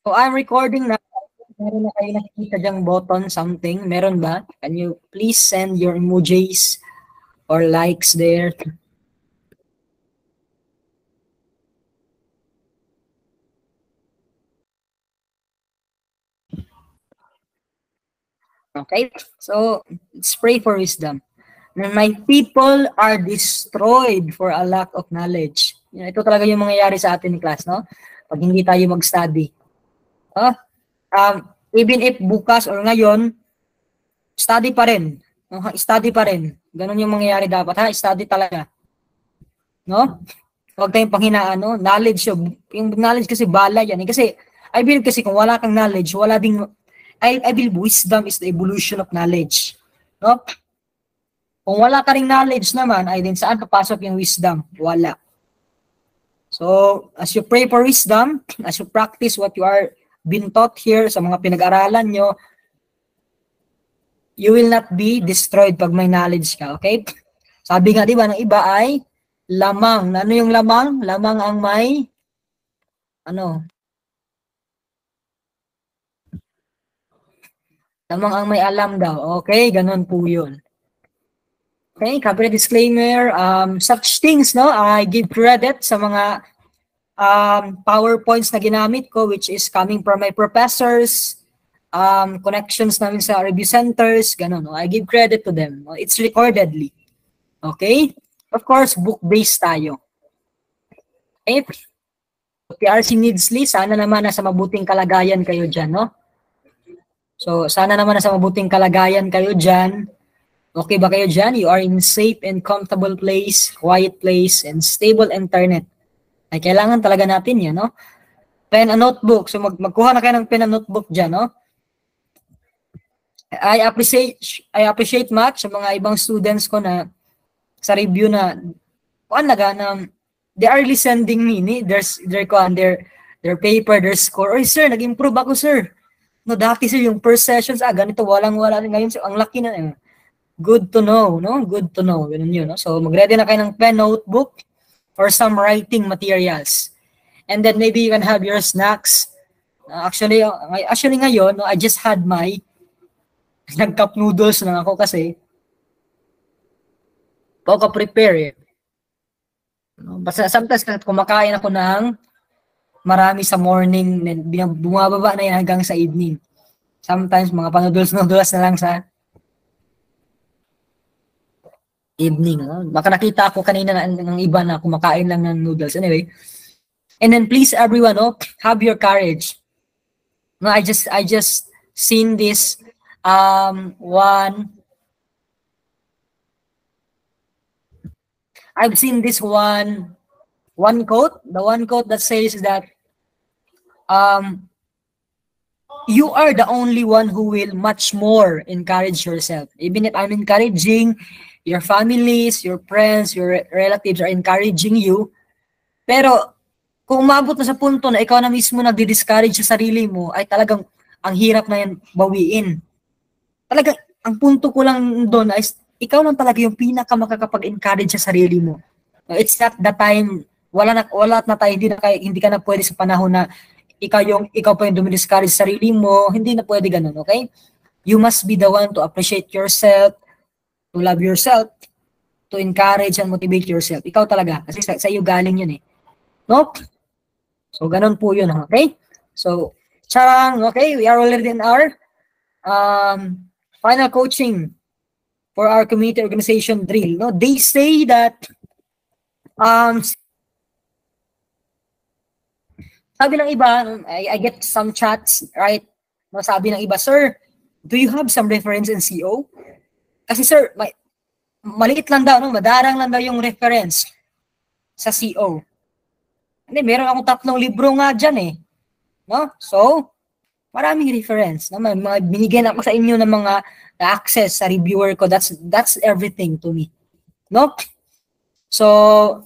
So I'm recording na. Meron na kayo nakikita dyang button something? Meron ba? Can you please send your emojis or likes there? Okay? So, let's pray for wisdom. My people are destroyed for a lack of knowledge. Ito talaga yung mangyayari sa atin ni class, no? Pag hindi tayo mag-study. Oh, even if bukas or ngayon, study pa rin. Study pa rin. Ganun yung mangyayari dapat. Study talaga. No? Huwag tayong panghinaan, no? Knowledge, yung knowledge kasi bala yan. Kasi, I believe kasi kung wala kang knowledge, wala ding, I believe wisdom is the evolution of knowledge. No? Kung wala ka ring knowledge naman, ay din saan papasok yung wisdom? Wala. So, as you pray for wisdom, as you practice what you are being taught here sa mga pinag-aralan nyo, you will not be destroyed pag may knowledge ka, okay? Sabi nga, di ba, ng iba ay lamang. Ano yung lamang? Lamang ang may, lamang ang may alam daw. Okay, ganun po yun. Okay, copyright disclaimer, such things, no, I give credit sa mga PowerPoints na ginamit ko, which is coming from my professors, connections namin sa review centers, ganun, no? I give credit to them. It's recordedly. Okay? Of course, book-based tayo. Okay? PRC Needsley, sana naman nasa mabuting kalagayan kayo dyan, no? So, sana naman nasa mabuting kalagayan kayo dyan. Okay ba kayo dyan? You are in safe and comfortable place, quiet place, and stable internet. Ay, kailangan talaga natin yan, no? Pen and notebook. So, magkuha na kayo ng pen and notebook dyan, no? I appreciate much sa mga ibang students ko na sa review na they are really sending me their paper, their score. Oy, sir, nag-improve ako, sir. No, dati, sir, yung first sessions, ganito, walang-wala. Ngayon, sir, ang laki na. Good to know, no? Good to know. Ganun yun, no? So, mag-ready na kayo ng pen, notebook, or some writing materials. And then, maybe you can have your snacks. Actually, ngayon, no, I just had my nag-cup noodles lang ako kasi ako prepare. Basta sometimes kumakain ako ng marami sa morning, bumababa na yan hanggang sa evening. Sometimes, mga panoodles-noodles na lang sa evening. No? Baka nakita ako kanina ng iba na kumakain lang ng noodles. Anyway. And then please everyone, no, have your courage. No, I just seen this I've seen this one quote, the one quote that says that you are the only one who will much more encourage yourself. Even if I'm encouraging, your families, your friends, your relatives are encouraging you. Pero kung umabot na sa punto na ikaw na mismo nagdi-discourage sa sarili mo, ay talagang ang hirap na yan bawiin. Talagang ang punto ko lang doon ay ikaw lang talaga yung pinaka makakapag-encourage sa sarili mo. It's not the time, wala na tayo, hindi ka na pwede sa panahon na ikaw pa yung dumidiscourage sa sarili mo, hindi na pwede ganun, okay? You must be the one to appreciate yourself, to love yourself, to encourage and motivate yourself. Ikaw talaga, kasi sa iyo galing yun eh. No? So, ganun po yun, okay? So, charang, okay, we are already in our final coaching for our community organization drill. No, they say that sabi ng iba, I get some chats, right? No, sabi ng iba, sir, do you have some reference in CO? Kasi sir, maliit lang daw, no? Madarang lang daw yung reference sa CO. Hindi, meron akong 3 libro nga dyan eh. No? So, maraming reference. No? May mga binigyan ako sa inyo ng mga access sa reviewer ko. That's everything to me. No? So,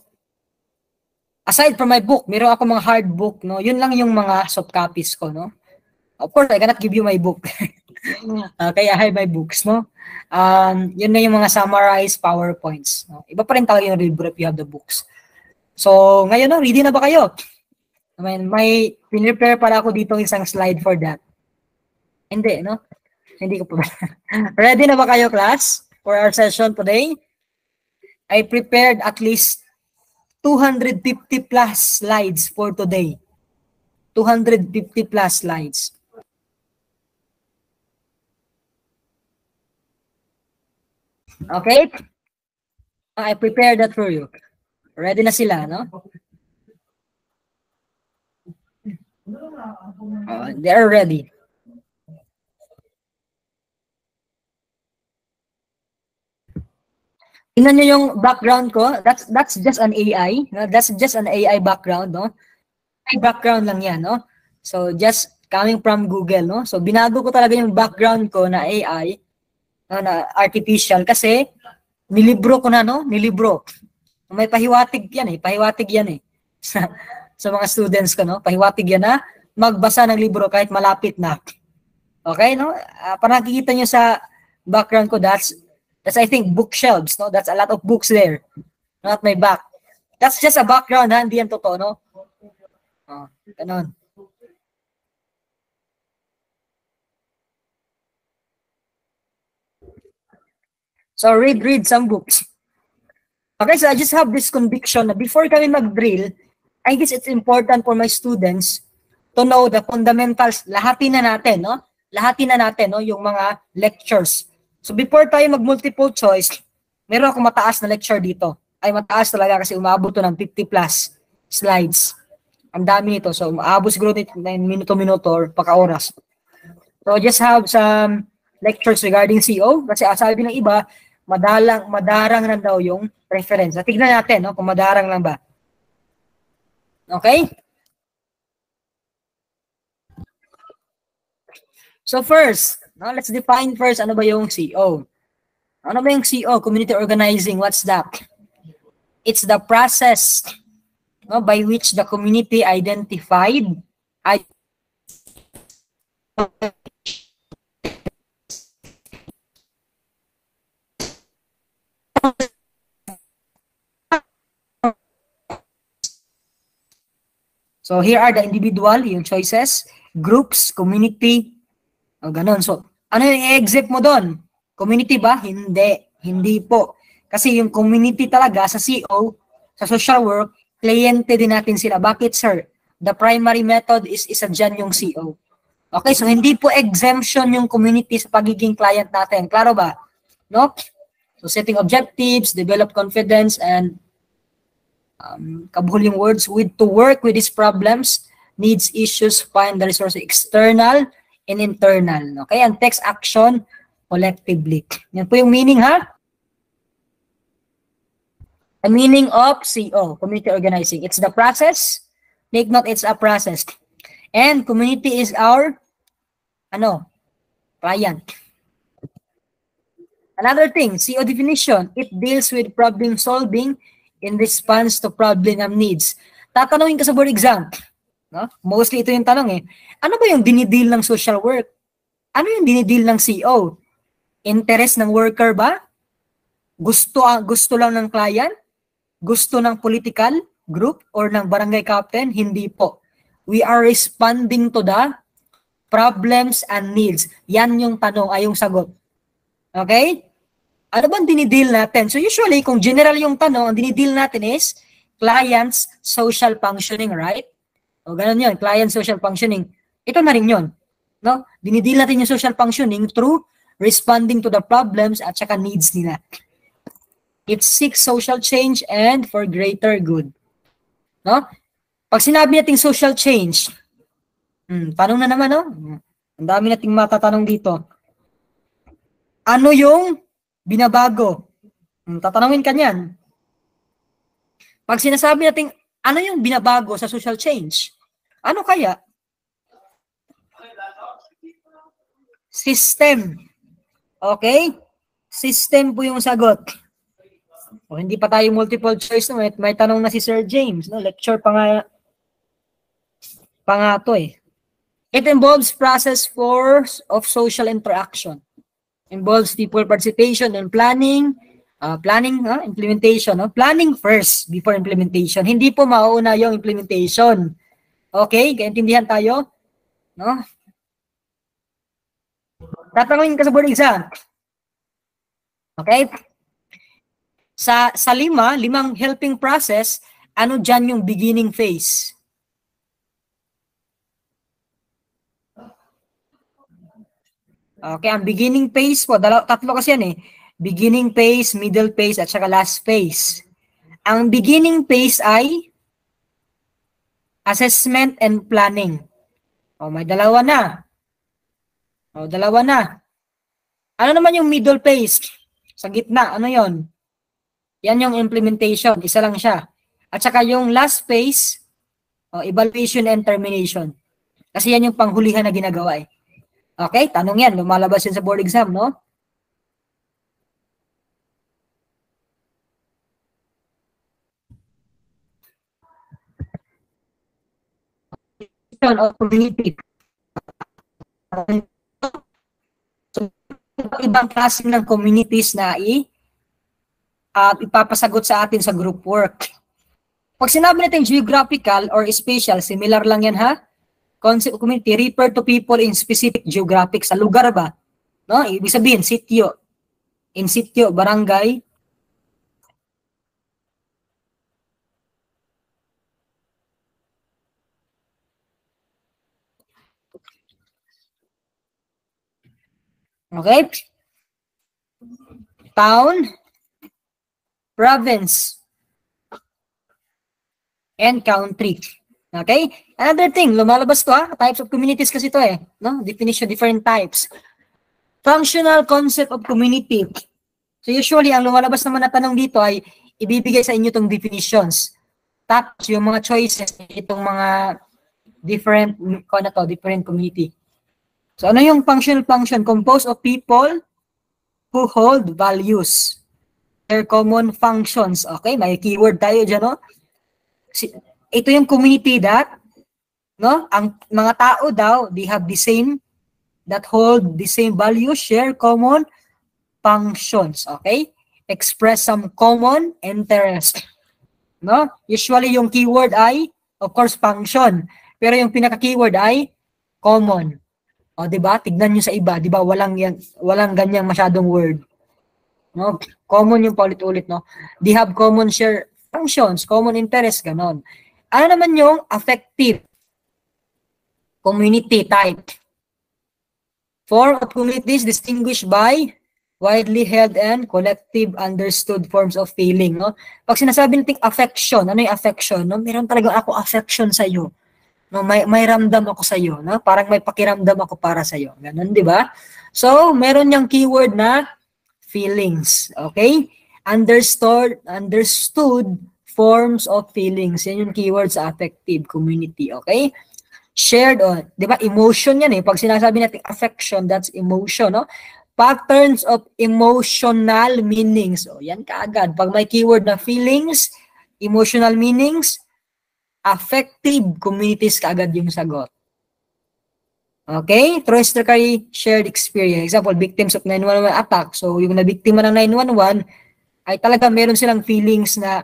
aside from my book, meron ako mga hard book, no? Yun lang yung mga soft copies ko, no? Of course, I cannot give you my book. Kaya I have my books, no? Yun na yung mga summarized PowerPoints. No? Iba pa rin talaga yung libro if you have the books. So, ngayon, no? Ready na ba kayo? I mean, may pinrepare pala ako dito isang slide for that. Hindi, no? Hindi ko pa. Ready na ba kayo, class, for our session today? I prepared at least 250 plus slides for today. 250 plus slides. Okay? I prepared that for you. Ready na sila, no? They're ready. Tingnan nyo yung background ko. That's just an AI. No? That's just an AI background, no? AI background lang yan, no? So, just coming from Google, no? So, binago ko talaga yung background ko na AI, no, na artificial, kasi nilibro ko na, no? Nilibro. May pahiwatig yan, eh. Pahiwatig yan, eh. Sa mga students ko, no? Pahiwatig yan na magbasa ng libro kahit malapit na. Okay, no? Parang nakikita nyo sa background ko, that's I think bookshelves, no? That's a lot of books there. Not my back. That's just a background, ha? Hindi yan totoo, no? Oh, ganun. So read some books. Okay, so I just have this conviction na before kami mag-drill, I guess it's important for my students to know the fundamentals. Lahatin na natin, no? Lahatin na natin, no? Yung mga lectures. So before tayo mag-multiple choice, meron akong mataas na lecture dito. Ay, mataas talaga kasi umabot to ng 50 plus slides. Ang dami nito. So umabot siguro nito 9 minuto-minuto or paka-oras. So just have some lectures regarding CO. Kasi sabi ng iba, madarang lang daw yung reference. Tignan natin, no? Kung madarang lang ba. Okay? So first, no, let's define first ano ba yung CO. Ano ba yung CO? Community organizing. What's that? It's the process, no, by which the community identified So here are the individual, yung choices, groups, community, o ganun. So ano yung i-exit mo doon? Community ba? Hindi. Hindi po. Kasi yung community talaga sa CO, sa social work, kliyente din natin sila. Bakit, sir? The primary method is isa dyan yung CO. Okay, so hindi po exemption yung community sa pagiging client natin. Klaro ba? No? So setting objectives, develop confidence, and kabuhol yung words, to work with these problems, needs, issues, find the resources, external and internal. Okay, and text action collectively. Yan po yung meaning, ha? The meaning of CO, community organizing. It's the process. Take note, it's a process. And community is our, client. Another thing, CO definition, it deals with problem solving in response to problem and needs. Tatanungin ka sa board exam, no? Mostly ito yung tanong, eh. Ano ba yung dinideal ng social work? Ano yung dinideal ng CO? Interest ng worker ba? Gusto lang ng client? Gusto ng political group or ng barangay captain? Hindi po. We are responding to the problems and needs. Yan yung tanong, ay yung sagot. Okay? Ano bang dinideal natin? So usually, kung general yung tanong, ang dinideal natin is client's social functioning, right? O ganun yun, client social functioning. Ito na rin yun. No? Dinideal natin yung social functioning through responding to the problems at saka needs nila. It seeks social change and for greater good. No? Pag sinabi nating social change, tanong na naman, no? Ang dami nating matatanong dito. Ano yung binabago? Tatanungin ka niyan. Pag sinasabi natin, ano yung binabago sa social change? Ano kaya? System. Okay? System po yung sagot. O hindi pa tayo multiple choice, no? May tanong na si Sir James, no? Lecture pa nga to, eh. It involves process of social interaction. Involves people participation and planning, implementation. No? Planning first before implementation. Hindi po mauuna yung implementation. Okay, kaintindihan tayo? No? Tatanungin ka sa board exam. Okay? Sa limang helping process, ano dyan yung beginning phase? Okay, ang beginning phase po, tatlo kasi yan eh. Beginning phase, middle phase, at saka last phase. Ang beginning phase ay assessment and planning. O, may dalawa na. O, dalawa na. Ano naman yung middle phase? Sa gitna, ano yon? Yan yung implementation. Isa lang siya. At saka yung last phase, evaluation and termination. Kasi yan yung panghulihan na ginagawa eh. Okay, tanong yan. Lumalabas yan sa board exam, no? Of community. So, ibang klase ng communities na ipapasagot sa atin sa group work. Pag sinabi natin geographical or spatial, similar lang yan ha? Concept of community, refer to people in specific geographic, sa lugar ba? No? Ibig sabihin, sitio. In sitio, barangay. Okay? Town, province, and country. Okay? Another thing, lumalabas to ha? Types of communities kasi to eh. No? Definition, different types. Functional concept of community. So usually, ang lumalabas naman na tanong dito ay ibibigay sa inyo itong definitions. Tapos yung mga choices, itong mga different community. So ano yung functional function? Composed of people who hold values. Their common functions. Okay, may keyword tayo dyan, no? Ito yung community that, no? Ang mga tao daw, they have the same, that hold the same values, share common functions. Okay? Express some common interest. No? Usually yung keyword ay, of course, function. Pero yung pinaka-keyword ay common. O, di ba? Tignan nyo sa iba, di ba? Walang ganyang masyadong word. No? Common yung paulit-ulit, no? They have common share functions, common interest, ganon. Ano naman yung affective community type? Form of communities distinguished by widely held and collective understood forms of feeling, no? Pag sinasabi nating affection, ano yung affection, no? Meron talaga ako affection sa iyo. No, may ramdam ako sa iyo, no? Parang may pakiramdam ako para sa iyo. Ganun, di ba? So, meron yung keyword na feelings, okay? Understood forms of feelings. Yan yung keyword sa affective community, okay? Shared on, di ba? Emotion yan eh. Pag sinasabi natin affection, that's emotion, no? Patterns of emotional meanings. O, yan kaagad. Pag may keyword na feelings, emotional meanings, affective communities kaagad yung sagot. Okay? True story, shared experience. Example, victims of 911 attack. So, yung nabiktima ng 911, ay talaga meron silang feelings na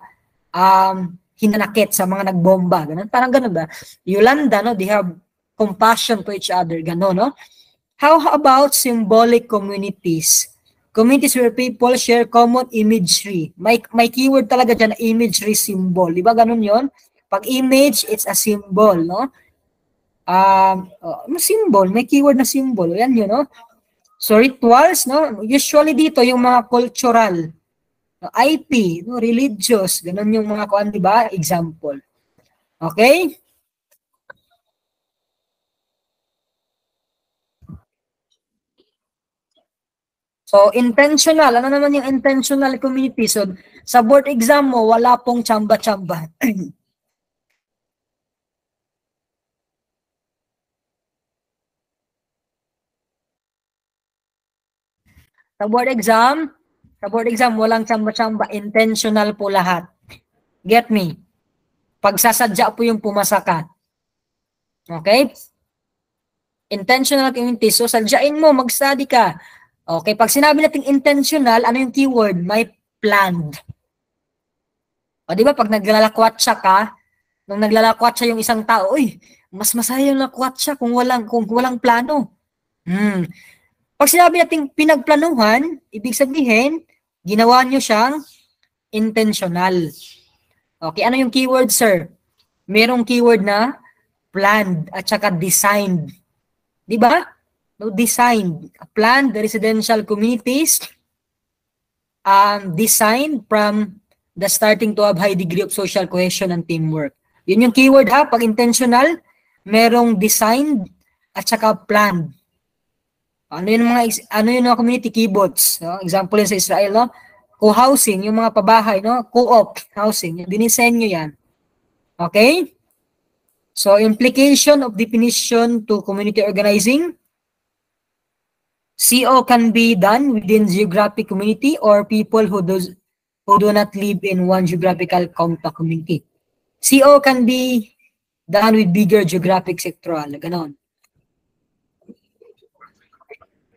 hinanakit sa mga nagbomba. Ganun. Parang ganun ba? Yolanda, no? They have compassion to each other. Ganun, no? How about symbolic communities? Communities where people share common imagery. May keyword talaga dyan na imagery symbol. Di ba ganun yon? Pag image, it's a symbol, no? Symbol, may keyword na symbol. Yan yun, no? So rituals, no? Usually dito yung mga cultural, IP, no? Religious, ganun yung mga kuan, di ba? Example. Okay? So, intentional. Ano naman yung intentional community? So, sa board exam mo, wala pong tsamba-tsamba. Sa board exam, walang tsamba-tsamba. Intentional po lahat. Get me? Pagsasadya po yung pumasa ka. Okay? Intentional community. So, sadyain mo, mag-study ka. Okay, pag sinabi natin intentional, ano yung keyword? May planned. O, di ba, pag naglalakwatsa ka, Nung naglalakwat siya yung isang tao, uy, mas masaya yung lakwat siya kung walang plano. Pag sinabi nating pinagplanuhan, ibig sabihin, ginawa niyo siyang intentional. Okay, ano yung keyword, sir? Merong keyword na planned at saka designed. Di ba? No, designed. Planned residential communities designed from the starting to have high degree of social cohesion and teamwork. Yun yung keyword ha. Pag intentional, merong designed at saka planned. Ano yung mga community keyboards? No? Example yun sa Israel, no? Co-housing, yung mga pabahay, no? Co-op housing, dinisenyo yan. Okay? So, implication of definition to community organizing. CO can be done within geographic community or people who do not live in one geographical compact community. CO can be done with bigger geographic sectoral. Ganon.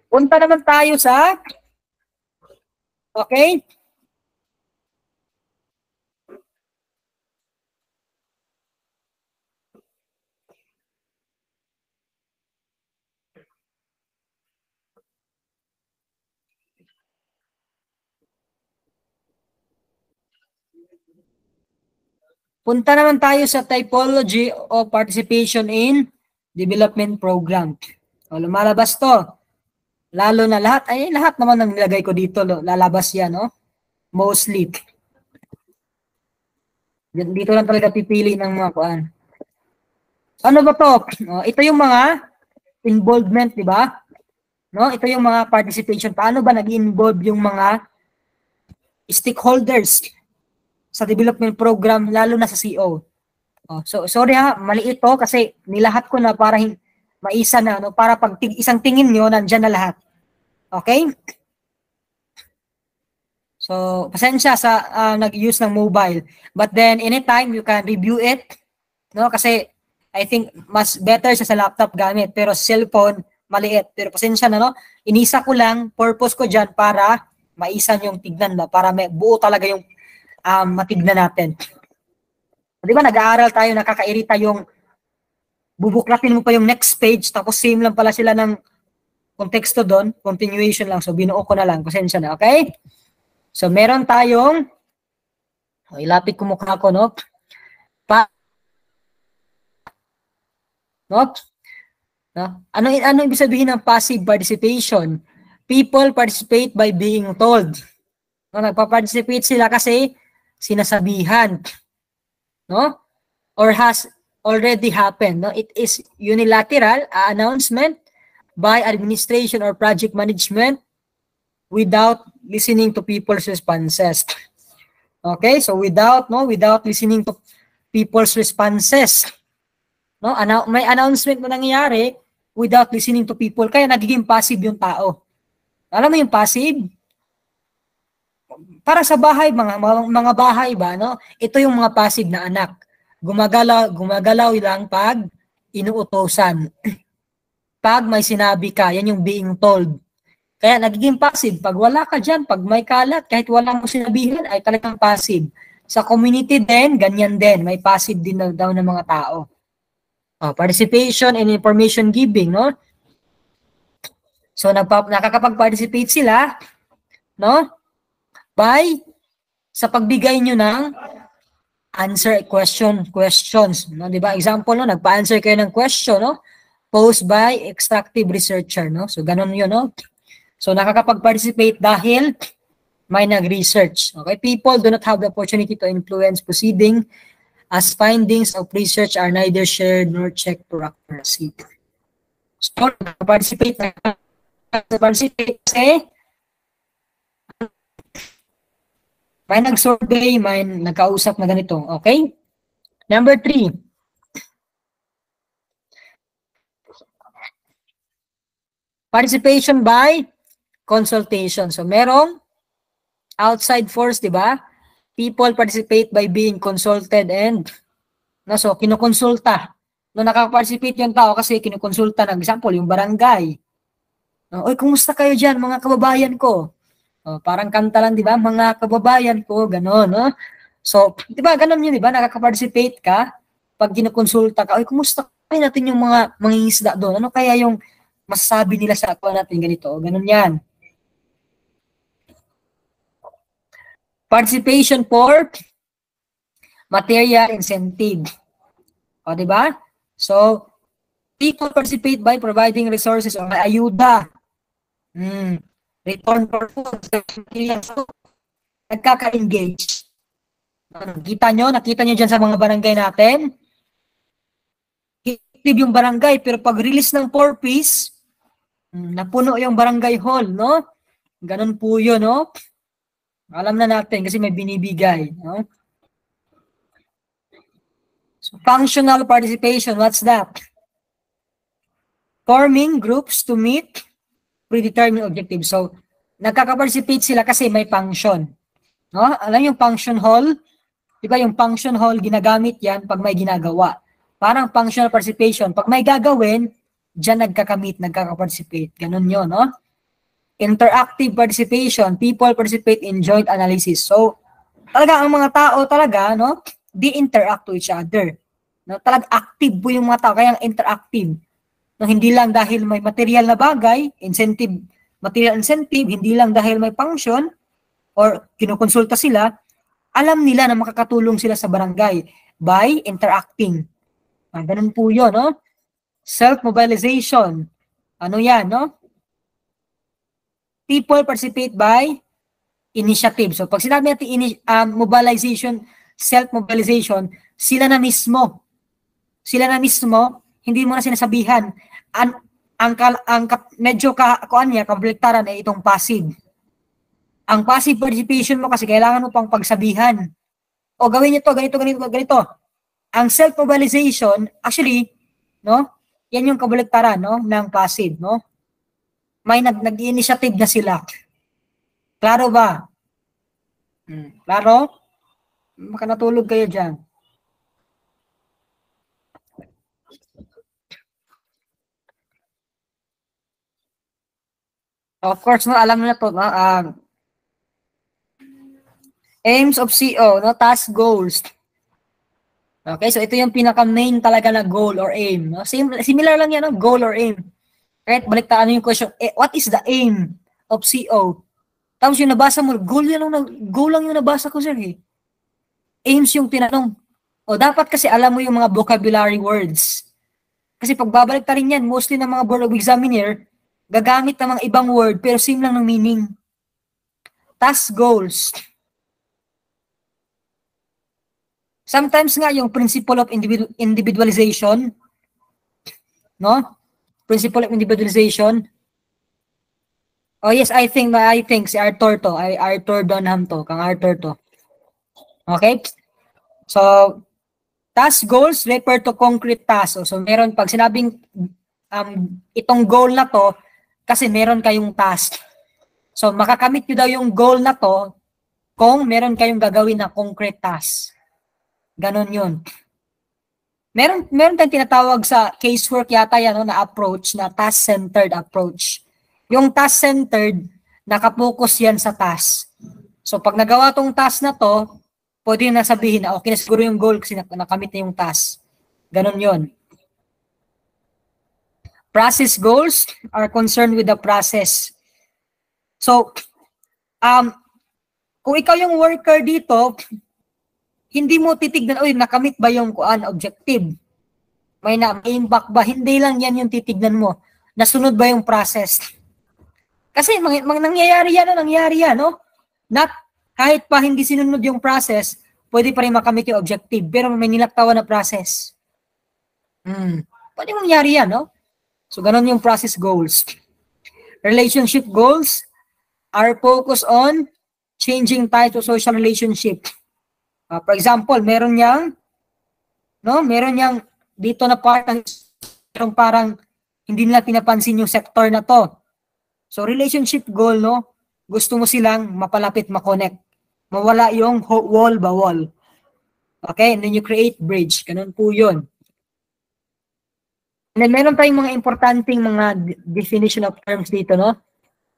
Punta naman tayo sa, okay? Punta naman tayo sa typology of participation in development program. O, lumalabas to. Lalo na lahat naman ng nilagay ko dito, lalabas yan, no? Mostly. Dito lang talaga pipili ng mga kuan. Ano ba to? Ito yung mga involvement, di ba? No? Ito yung mga participation. Paano ba nag-involve yung mga stakeholders sa development program, lalo na sa CO? So, sorry ha, mali ito kasi nilahat ko na para maisa na, no? Para pag isang tingin nyo, nandyan na lahat. Okay? So, pasensya sa nag-use ng mobile. But then, anytime you can review it. No? Kasi, I think, mas better siya sa laptop gamit. Pero sa cellphone, maliit. Pero pasensya na, no? Inisa ko lang, purpose ko dyan para maisan yung tignan ba? Para may buo talaga yung matignan natin. Di ba, nag-aaral tayo, nakakairita yung bubuklatin mo pa yung next page, tapos same lang pala sila ng konteksto doon, continuation lang. So, binuo ko na lang. Pasensya na, okay? So, meron tayong, ilapit ko mukha ko, no? No? Ano ibig sabihin ng passive participation? People participate by being told. No, nagpa-participate sila kasi sinasabihan. No? Or has already happened. No? It is unilateral announcement by administration or project management without listening to people's responses. Okay? So without listening to people's responses. No? May announcement na nangyayari without listening to people, kaya nagiging passive yung tao. Alam mo yung passive? Para sa bahay, mga bahay ba, no? Ito yung mga passive na anak. Gumagalaw lang pag inuutosan. Pag may sinabi ka, yan yung being told. Kaya nagiging passive. Pag wala ka dyan, pag may kalat, kahit wala mo sinabihan, ay talagang passive. Sa community din, ganyan din. May passive din daw ng mga tao. Participation and information giving, no? So, nakakapag-participate sila, no? By, sa pagbigay nyo ng questions, no? Diba? Example, no? Nagpa-answer kayo ng question, no? Posed by extractive researcher, no? So, ganun yun, no? So, nakakapag-participate dahil may nag-research. Okay? People do not have the opportunity to influence proceeding as findings of research are neither shared nor checked for accuracy. So, nakapag-participate kasi may nag-survey, may nagkausap na ganito. Okay? Number 3. Participation by consultation. So, merong outside force, di ba? People participate by being consulted and so, kinukonsulta. No, nakaka-participate yung tao kasi kinukonsulta. Ng example, yung barangay. Oy, kumusta kayo dyan, mga kababayan ko? Parang kanta lang, di ba? Mga kababayan ko, gano'n, no? So, di ba, gano'n yun, di ba? Nakaka-participate ka. pag ginukonsulta ka, ay, kumusta kaya natin yung mga mangingisda doon? Ano kaya yung masasabi nila sa aqua natin ganito? Ganun yan. Participation for material incentive. O, di ba? So, people participate by providing resources o ayuda. Return for food. So, nagkaka-engage. Nakita nyo dyan sa mga barangay natin? Active yung barangay, pero pag release ng 4-piece, napuno yung barangay hall, no? Ganun po yun, no? Alam na natin kasi may binibigay, no? So, functional participation, what's that? Forming groups to meet predetermined objectives. So, nagkaka-participate sila kasi may function. No? Alam yung function hall? Diba yung function hall, ginagamit yan pag may ginagawa. Parang functional participation. Pag may gagawin, dyan nagkakamit, nagkaka-participate. Ganun yun, no? Interactive participation, people participate in joint analysis. So, talaga ang mga tao talaga, no? They interact to each other. No? Talaga active po yung mga tao, kaya interactive. No, hindi lang dahil may material na bagay, incentive, material incentive, hindi lang dahil may function or kinukonsulta sila, alam nila na makakatulong sila sa barangay by interacting. Ganun po yun, no? Self-mobilization. Ano yan, no? People participate by initiative. So, pag sinabi natin mobilization, self-mobilization, sila na mismo, hindi mo na sinasabihan. Medyo kuan niya, kabaliktaran ay itong passive. Ang passive participation mo kasi kailangan mo pang pagsabihan. O gawin niyo to, ganito. Ang self-mobilization, actually, no? Yan yung kabaliktaran, no, ng passive, no? May nag-initiative na sila. Klaro ba? Klaro? Baka natulog kayo dyan. Of course, no, alam na to, no? Aims of CO, no? Task goals. Okay, so ito yung pinaka-main talaga na goal or aim. No? Similar lang yan, no? Goal or aim. Right? Baliktaan yung question. What is the aim of CO? Tapos yung nabasa mo, goal lang yung nabasa ko, sir. Eh. Aims yung tinanong. O dapat kasi alam mo yung mga vocabulary words. Kasi pag babalik ta rin yan, mostly ng mga board of examiner, gagamit ng mga ibang word pero same lang ng meaning. Task goals. Sometimes nga yung principle of individualization, no? Principle of individualization. Oh yes, I think si Arthur to, Arthur Donham to, kang Arthur to. Okay? So, task goals refer to concrete tasks. So, meron pag sinabing itong goal na to kasi meron kayong task. So, makakamit nyo daw yung goal na to kung meron kayong gagawin na concrete task. Ganon yun. Meron tayong tinatawag sa casework yata yan, no, na approach, na task-centered approach. Yung task-centered, nakapokus yan sa task. So, pag nagawa tong task na to, pwede na sabihin na okay na siguro yung goal kasi nakamit na yung task. Ganon yun. Process goals are concerned with the process. So, kung ikaw yung worker dito, hindi mo titignan, nakamit ba yung objective? May na-impact ba? Hindi lang yan yung titignan mo. Nasunod ba yung process? Kasi nangyayari yan, no? Kahit pa hindi sinunod yung process, pwede pa rin makamit yung objective, pero may nilaktawan na process. Pwede mangyari yan, no? So, ganun yung process goals. Relationship goals are focused on changing types of social relationship. For example, meron yang dito na part ng parang hindi nila pinapansin yung sector na to. So, relationship goal, no? Gusto mo silang mapalapit, makonect. Mawala yung wall ba wall. Okay? And then you create bridge. Ganun po yun. And then meron tayong mga importanteng mga definition of terms dito, no?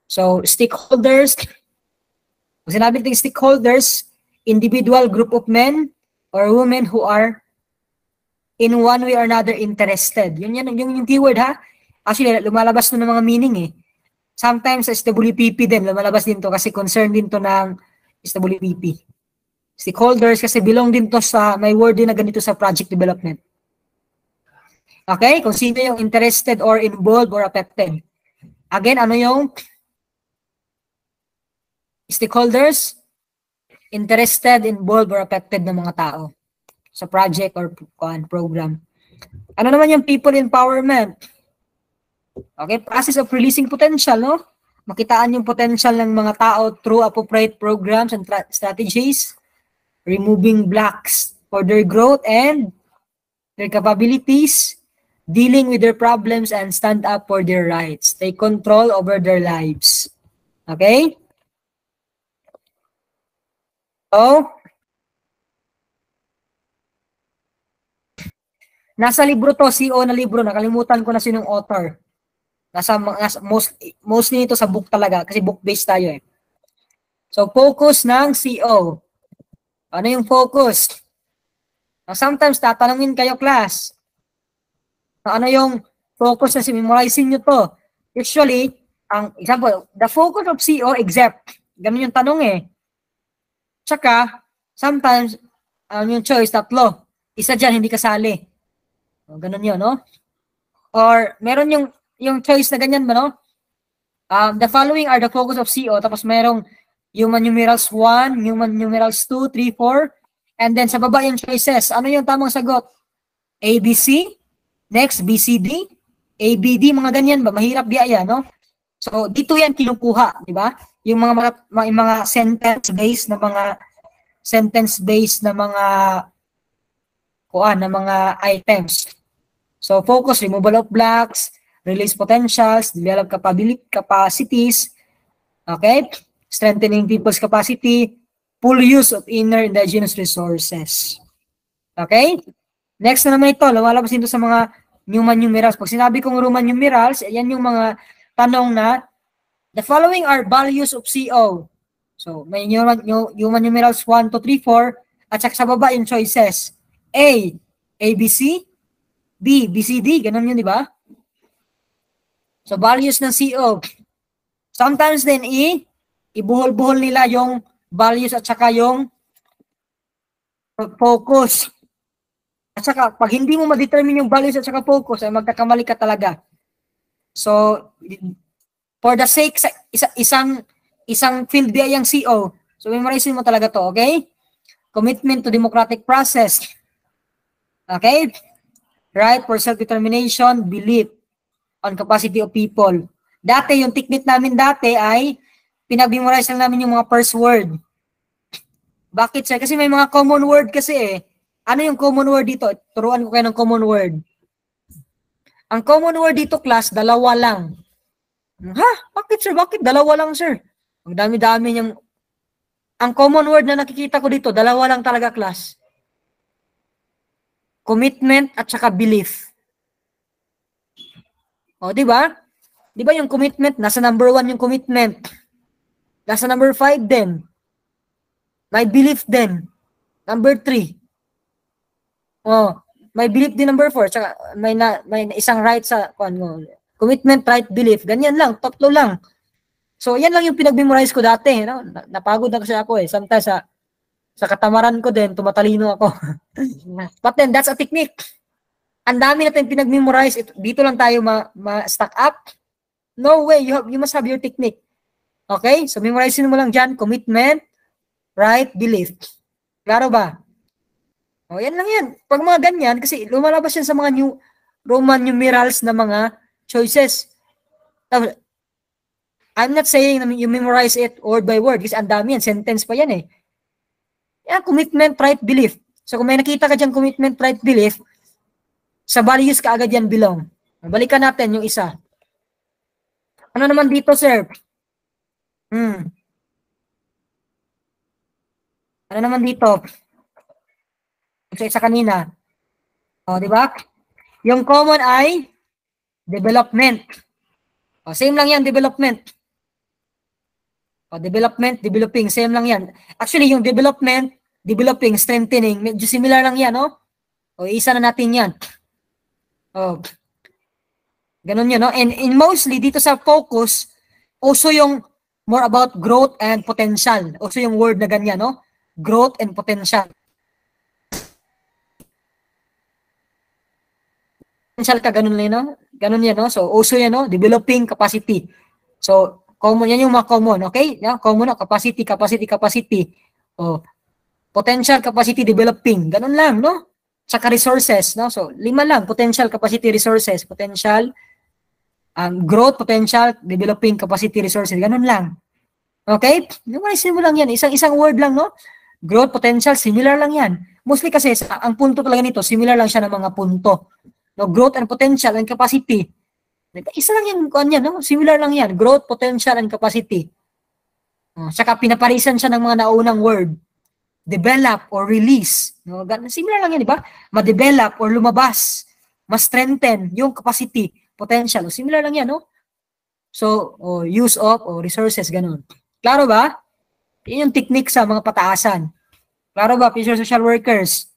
So, stakeholders. Kung sinabi natin stakeholders, individual group of men or women who are in one way or another interested. Yung keyword ha. Actually, lumalabas to ng mga meaning eh. Sometimes sa SWPP din, lumalabas din to kasi concern din to ng SWPP. Stakeholders kasi belong din to sa, may word din na ganito sa project development. Okay? Kung sino yung interested or involved or affected. Again, ano yung stakeholders? Interested, involved, or affected ng mga tao sa project or program. Ano naman yung people empowerment? Okay, process of releasing potential, no? Makitaan yung potential ng mga tao through appropriate programs and strategies, removing blocks for their growth and their capabilities, dealing with their problems and stand up for their rights. Take control over their lives. Okay? So, nasa libro to, CO na libro, nakalimutan ko na sinong author. Mostly nito sa book talaga, kasi book-based tayo eh. So, focus ng CO. Ano yung focus? Sometimes, tatanungin kayo, class. Ano yung focus na memorizing nyo to? Usually, ang example, the focus of CO, except. Ganun yung tanong eh. Tsaka, sometimes, yung choice, tatlo. Isa dyan, hindi kasali. Ganun yun, no? Or, meron yung choice na ganyan ba, no? The following are the focus of CO. Tapos merong human numerals 1, human numerals 2, 3, 4. And then sa baba yung choices. Ano yung tamang sagot? ABC, next BCD, ABD, mga ganyan ba? Mahirap biya, no? So, dito yan kinukuha, di ba? Yung mga sentence-based na mga items. So, focus, removal of blocks, release potentials, develop capacities, okay? Strengthening people's capacity, full use of inner indigenous resources. Okay? Next na naman ito, lumalabas dito sa mga Roman numerals. Pag sinabi kong Roman numerals, ayan yung mga tanong na, the following are values of CO. So, may human numerals 1, 2, 3, 4, at sa baba yung choices. A, ABC, B, BCD, ganun yun, di ba? So, values ng CO. Sometimes din, ibuhol-buhol nila yung values at saka yung focus. At saka, pag hindi mo ma-determine yung values at saka focus, ay magkakamali ka talaga. So, for the sake, isang field biya yung CO. So, memorize mo talaga to, okay? Commitment to democratic process. Okay? Right for self-determination, belief on capacity of people. Dati, yung technique namin dati ay pinag-memorize lang namin yung mga first word. Bakit, sir? Kasi may mga common word kasi eh. Ano yung common word dito? Turuan ko kayo ng common word. Ang common word dito, class, dalawa lang. Ha? Bakit, sir? Bakit dalawa lang, sir? Ang dami-dami niyang... Ang common word na nakikita ko dito, dalawa lang talaga, class. Commitment at saka belief. O, di ba? Di ba yung commitment, nasa number 1 yung commitment. Nasa number 5 din. May belief din. Number 3. Oh, may belief din number 4. Tsaka may isang right sa commitment, right, belief. Ganyan lang, tatlo lang. So, yan lang yung pinag-memorize ko dati. No? Napagod na kasi ako eh. Sometimes sa katamaran ko din, tumatalino ako. But then, that's a technique. Ang dami natin pinag-memorize. Dito lang tayo ma-stack up. No way. You must have your technique. Okay? So, memorize mo lang dyan. Commitment, right, belief. Klaro ba? O, yan lang yan. Pag mga ganyan, kasi lumalabas yan sa mga Roman numerals na mga choices. I'm not saying na you memorize it word by word kasi ang dami yan. Sentence pa yan eh. Yan, commitment, right, belief. So, kung may nakita ka dyan commitment, right, belief, sa values ka agad yan belong. Balikan natin yung isa. Ano naman dito, sir? Ano naman dito? Sa isa kanina. O, di ba? Yung common ay development. O, same lang yan, development. O, development, developing, same lang yan. Actually, yung development, developing, strengthening, medyo similar lang yan, no? O, isa na natin yan. O, ganun yun, no? And mostly, dito sa focus, also yung more about growth and potential. Also yung word na ganyan, no? Growth and potential. Potential ka, ganun lang, no? Ganun yan, no? So, also yan, no? Developing capacity. So, common, yan yung mga common, okay? Yeah, common, no? Capacity, capacity, capacity. O, potential, capacity, developing. Ganun lang, no? Tsaka resources, no? So, 5 lang. Potential, capacity, resources. Potential, growth, potential, developing, capacity, resources. Ganun lang. Okay? Memorize mo lang yan. Isang word lang, no? Growth, potential, similar lang yan. Mostly kasi, ang punto talaga nito, similar lang siya ng mga punto. No? Growth and potential and capacity. Isa lang yan, yan, no? Similar lang yan. Growth, potential, and capacity. Saka pinaparisan siya ng mga naunang word. Develop or release. No? Similar lang yan, di ba? Ma-develop or lumabas. Ma-strengthen yung capacity, potential. Similar lang yan, no? So, use of or resources, ganun. Klaro ba? Yun yung technique sa mga pataasan. Klaro ba, future social workers?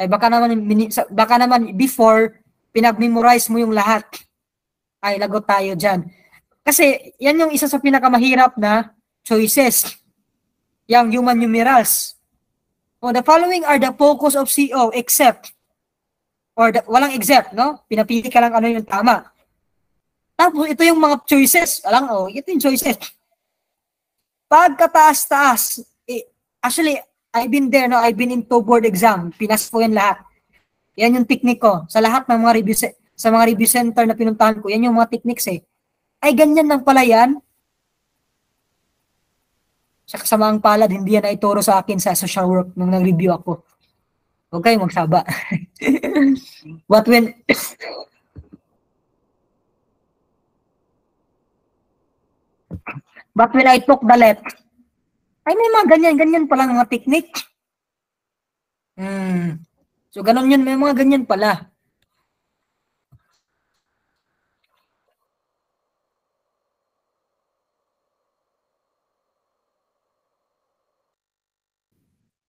Ay baka naman before pinag-memorize mo yung lahat. Ay lagot tayo diyan. Kasi yan yung isa sa pinakamahirap na choices. Yang human numerals. The following are the focus of CO except walang except, no? Pinapili ka lang ano yung tama. Tapos ito yung mga choices. Ito yung choices. Pagkataas-taas, actually, I've been there, no? I've been in two board exam. Pinas ko yan lahat. Yan yung technique ko. Sa lahat ng mga review center na pinuntahan ko, yan yung mga techniques eh. Ay, ganyan lang pala yan. Sa kasamaang palad, hindi yan ay turo sa akin sa social work nung nag-review ako. Huwag kayo magsaba. But when I took the left, ay may mga ganyan palang mga technique. So, ganun yun, may mga ganyan pala.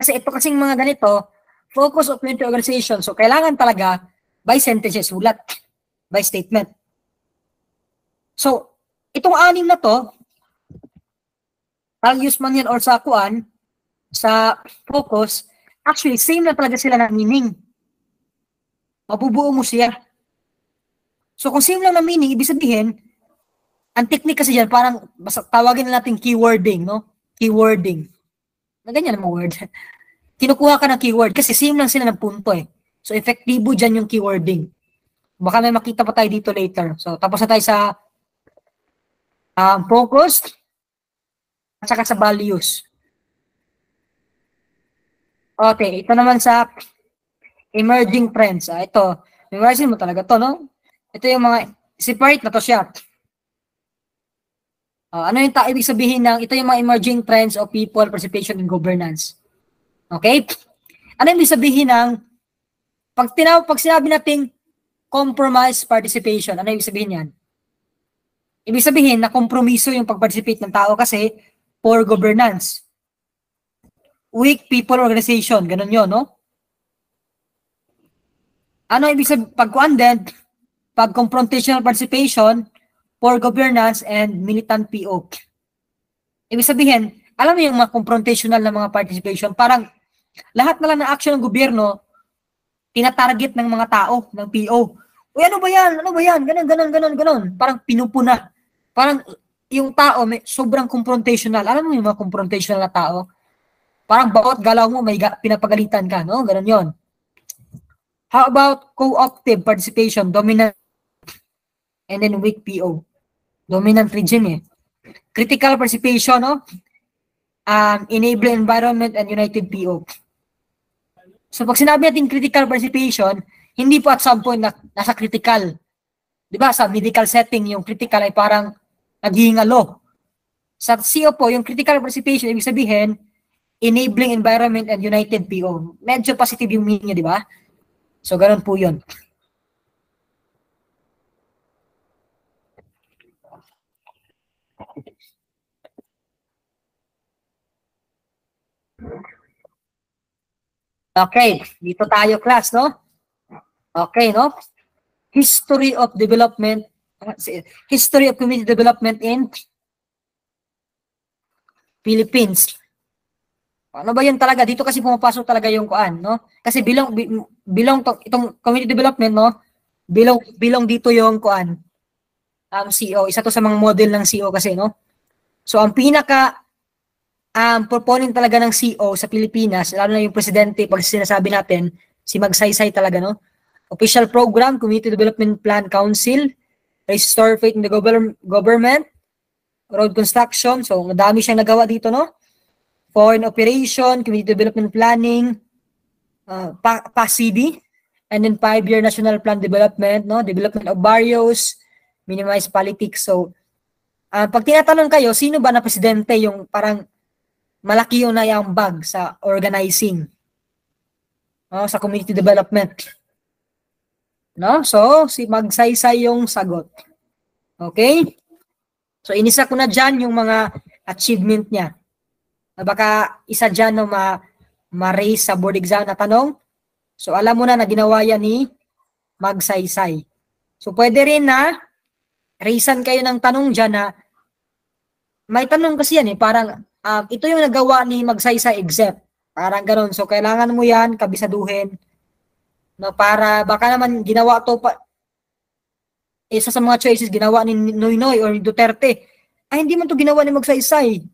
Kasi ito kasing mga ganito, focus of community organization. So, kailangan talaga by sentences, sulat, by statement. So, itong 6 na to, values man yan or sa kuan, sa focus, actually, same na talaga sila ng meaning. Mabubuo mo siya. So, kung same lang na meaning, ibig sabihin, ang technique kasi dyan, parang, tawagin na natin keywording, no? Keywording. Na ganyan ang word. Kinukuha ka ng keyword kasi same lang sila ng punto eh. So, efektibo dyan yung keywording. Baka may makita pa tayo dito later. So, tapos na tayo sa focus at saka sa values. Okay, ito naman sa emerging trends. Ito, memorize mo talaga to, no? Ito yung mga, separate na to siya. Ano yung ibig sabihin ng, ito yung mga emerging trends of people, participation, and governance. Okay? Ano ibig sabihin ng, pag sinabi nating compromise participation, ano ibig sabihin yan? Ibig sabihin na kompromiso yung pag-participate ng tao kasi poor governance. Weak people organization, ganun yun, no? Ano ibig sabihin, pag confrontational participation, poor governance, and militant PO. Ibig sabihin, alam mo yung mga confrontational na mga participation, parang lahat na lang ng action ng gobyerno, tinatarget ng mga tao, ng PO. Uy, ano ba yan? Ano ba yan? Ganon. Parang pinupuna. Parang yung tao, sobrang confrontational. Alam mo yung mga confrontational na tao? Parang bawat galaw mo, may pinapagalitan ka, no? Ganon yon. How about co-optive participation, dominant, and then weak PO? Dominant regime eh. Critical participation, no? Enable environment and united PO. So pag sinabi natin critical participation, hindi po at some point nasa critical. Di ba? Sa medical setting, yung critical ay parang naghihingalo. Sa CO po, yung critical participation, ibig sabihin, enabling environment and united PO. Medyo positive yung meaning niya, di ba? So, ganun po yun. Okay, dito tayo class, no? Okay, no? History of development, history of community development in Philippines. Ano ba yun talaga? Dito kasi pumapasok talaga yung kuan, no? Kasi bilong itong community development, no? Bilong dito yung kuan, CEO. Isa to sa mga model ng CEO kasi, no? So, ang pinaka proponent talaga ng CEO sa Pilipinas, lalo na yung presidente, pag sinasabi natin, si Magsaysay talaga, no? Official program, Community Development Plan Council, Restore Faith in the Government, Road Construction. So, madami siyang nagawa dito, no? Foreign Operation, Community Development Planning, PACD, and then 5-year National Plan Development, no? Development of barrios, minimize politics. So, pag tinatanong kayo, sino ba na presidente yung parang malaki yung naiambag sa organizing, no? Sa community development. No? So, si Magsaysay yung sagot. Okay? So, inisa ko na dyan yung mga achievement niya. Baka isa dyan no, ma-raise sa board exam na tanong. So, alam mo na ginawa yan ni Magsaysay. So, pwede rin na raisean kayo ng tanong dyan na may tanong kasi yan parang ito yung nagawa ni Magsaysay except. Parang ganun. So, kailangan mo yan kabisaduhin. No, para baka naman ginawa to pa isa sa mga choices ginawa ni Noynoy or ni Duterte. Ay, hindi man to ginawa ni Magsaysay.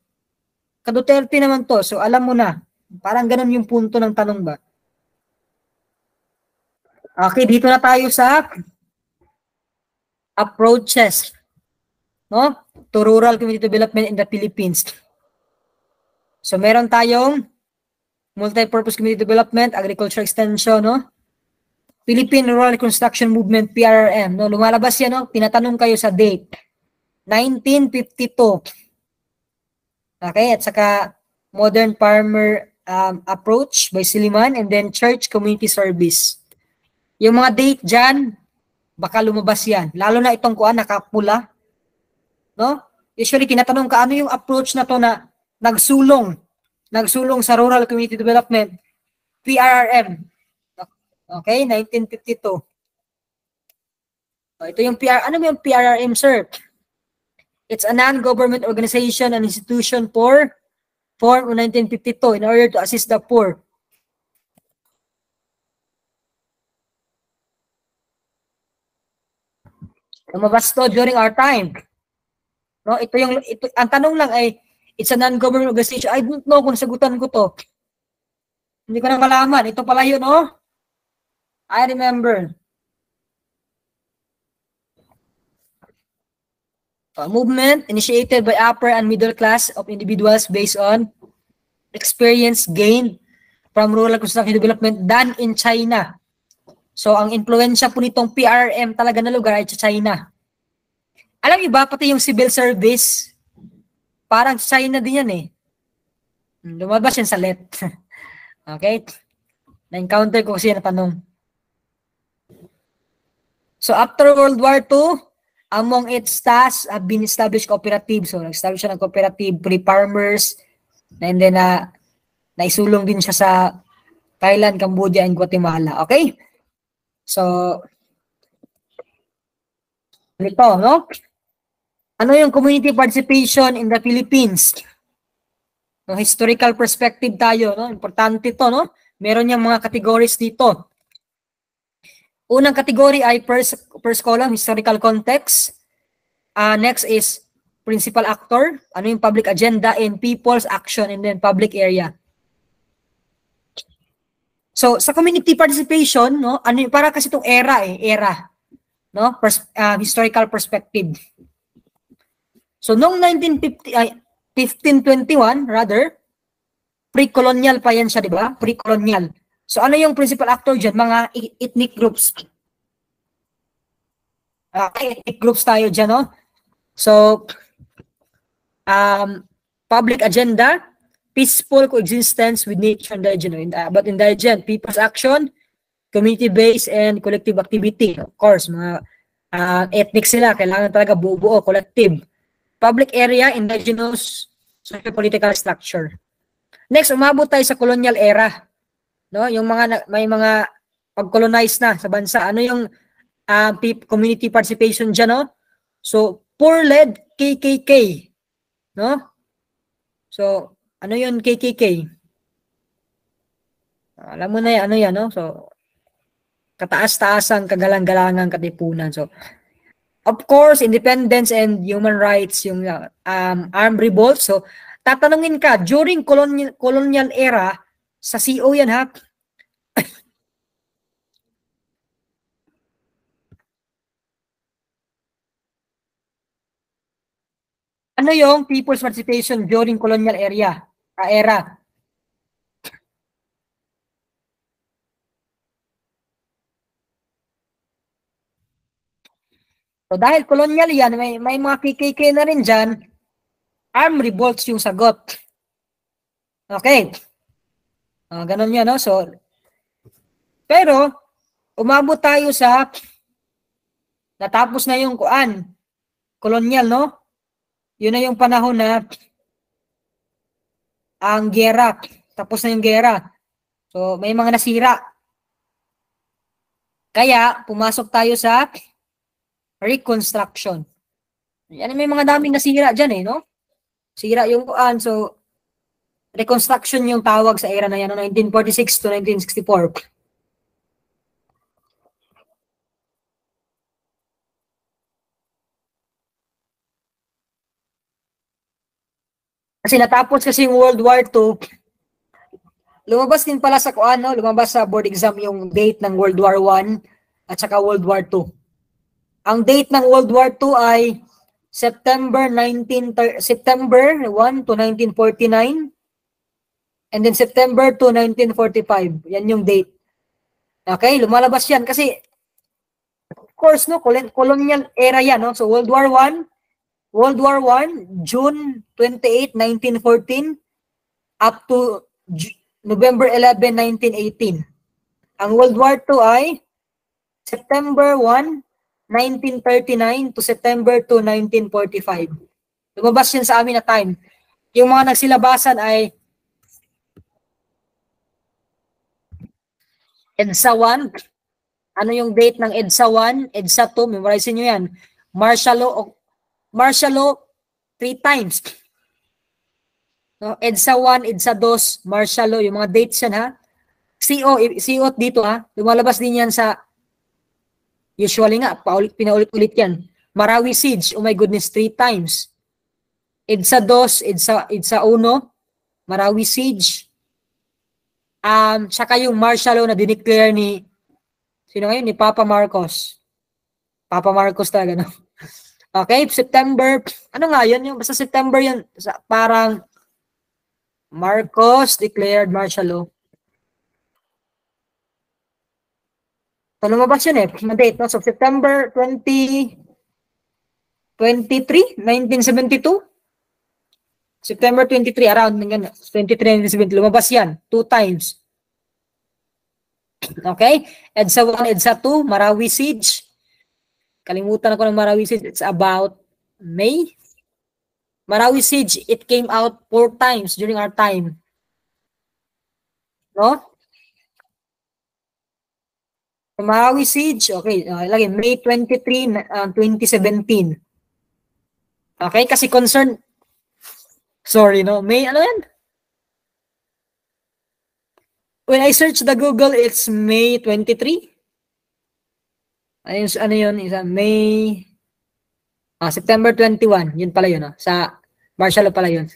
Ka Duterte naman to. So, alam mo na. Parang ganun yung punto ng tanong ba. Okay, dito na tayo sa approaches, no? To rural community development in the Philippines. So, meron tayong multi-purpose community development, agriculture extension, no? Philippine Rural Reconstruction Movement, PRRM, no? Lumalabas yan, no? Tinatanong kayo sa date. 1952. Okay, at saka Modern Farmer Approach by Siliman, and then Church Community Service. Yung mga date dyan, baka lumabas yan. Lalo na itong kuan, nakapula. No? Usually, tinatanong ka, ano yung approach na to na nagsulong sa rural community development? PRRM. Okay, 1952. Ito yung ano yung PRRM, sir? It's a non-government organization and institution formed in 1952 in order to assist the poor. Lumabas to during our time. No, ang tanong lang ay, it's a non-government organization. I don't know kung sagutan ko to. Hindi ko na malaman. Ito pala yun, no? I remember. A movement initiated by upper and middle class of individuals based on experience gained from rural construction development done in China. So, ang influensya po nitong PRM talaga na lugar ay sa China. Alam niyo ba, pati yung civil service, parang China din yan eh. Lumabas yan sa let. Okay? Na-encounter ko kasi yan na tanong. So, after World War II, among its tasks have been established cooperatives. So, nag-establish siya ng cooperative, pre-farmers, and then naisulong din siya sa Thailand, Cambodia, and Guatemala. Okay? So, ito, no? Ano yung community participation in the Philippines? No, historical perspective tayo, no? Importante to, no? Meron yung mga categories dito. Unang category ay first column, historical context. Next is principal actor. Ano yung public agenda and people's action and then public area. So, sa community participation, no? Ano yung, para kasi itong era. No? Historical perspective. So, noong 1521, rather, pre-colonial pa yan siya, di ba? Pre-colonial. So, ano yung principal actor dyan? Mga ethnic groups. Ethnic groups tayo dyan, no? So, public agenda, peaceful coexistence with nature and indigent. But indigent, people's action, community-based and collective activity. Of course, mga ethnic sila. Kailangan talaga buo-buo, collective. Public area, indigenous, socio-political structure. Next, umabot tayo sa colonial era. No, yung may mga pag-colonize na sa bansa. Ano yung community participation dyan, no? So, poor-led KKK, no? So, ano yun KKK? Alam mo na yan, ano yan, no? So, kataas-taasan, kagalang-galangan, katipunan. So, of course, independence and human rights, yung armed revolt. So, tatanungin ka, during colonial era, sa CO yan ha, ano yung people's participation during colonial era? So dahil colonial yan, may mga KKK na rin dyan, armed revolts yung sagot. Okay. Ganun yan, no? So, pero, umabot tayo sa natapos na yung kolonyal, no? Yun na yung panahon na ang gera. Tapos na yung gera. So, may mga nasira. Kaya, pumasok tayo sa reconstruction. Yan, may mga daming nasira dyan no? Sira yung so, reconstruction yung tawag sa era na yan, no? 1946 to 1964. Kasi natapos kasi yung World War II, lumabas din pala sa no? Lumabas sa board exam yung date ng World War I at saka World War II. Ang date ng World War II ay September 1 to 1949 and then September to 1945. Yan yung date. Okay, lumalabas yan kasi of course no, colonial era yan, no? So World War I, June 28, 1914 up to November 11, 1918. Ang World War II ay September 1, 1939 to September 2, 1945. Lumabas yan sa amin na time. Yung mga nagsilabasan ay EDSA 1. Ano yung date ng EDSA 1? EDSA 2, memorize nyo yan. Martial law 3 times. No, EDSA 1, EDSA 2, martial law, yung mga dates yan ha. CO dito ha. Lumalabas din yan sa usually nga, pinaulit-ulit yan. Marawi Siege, oh my goodness, 3 times. EDSA 2, EDSA 1, Marawi Siege. Saka yung martial law na dineclare ni, sino ngayon? Ni Papa Marcos. Papa Marcos talaga, no? Okay, September, ano nga yun? Yung, basta September yun, parang Marcos declared martial law. So, lumabas yun date, no? So, September 23, 1972. September 23, around 23, 1972. Lumabas yan. 2 times. Okay? EDSA 1, EDSA 2, Marawi Siege. Kalimutan ako ng Marawi Siege. It's about May. Marawi Siege, it came out 4 times during our time. No? Marawi Siege, okay, lagi, May 23, 2017. Okay, kasi sorry, no? May, ano yan? When I search the Google, it's May 23. Ano yun? May, September 21. Yun pala yun, sa martial law pala yun.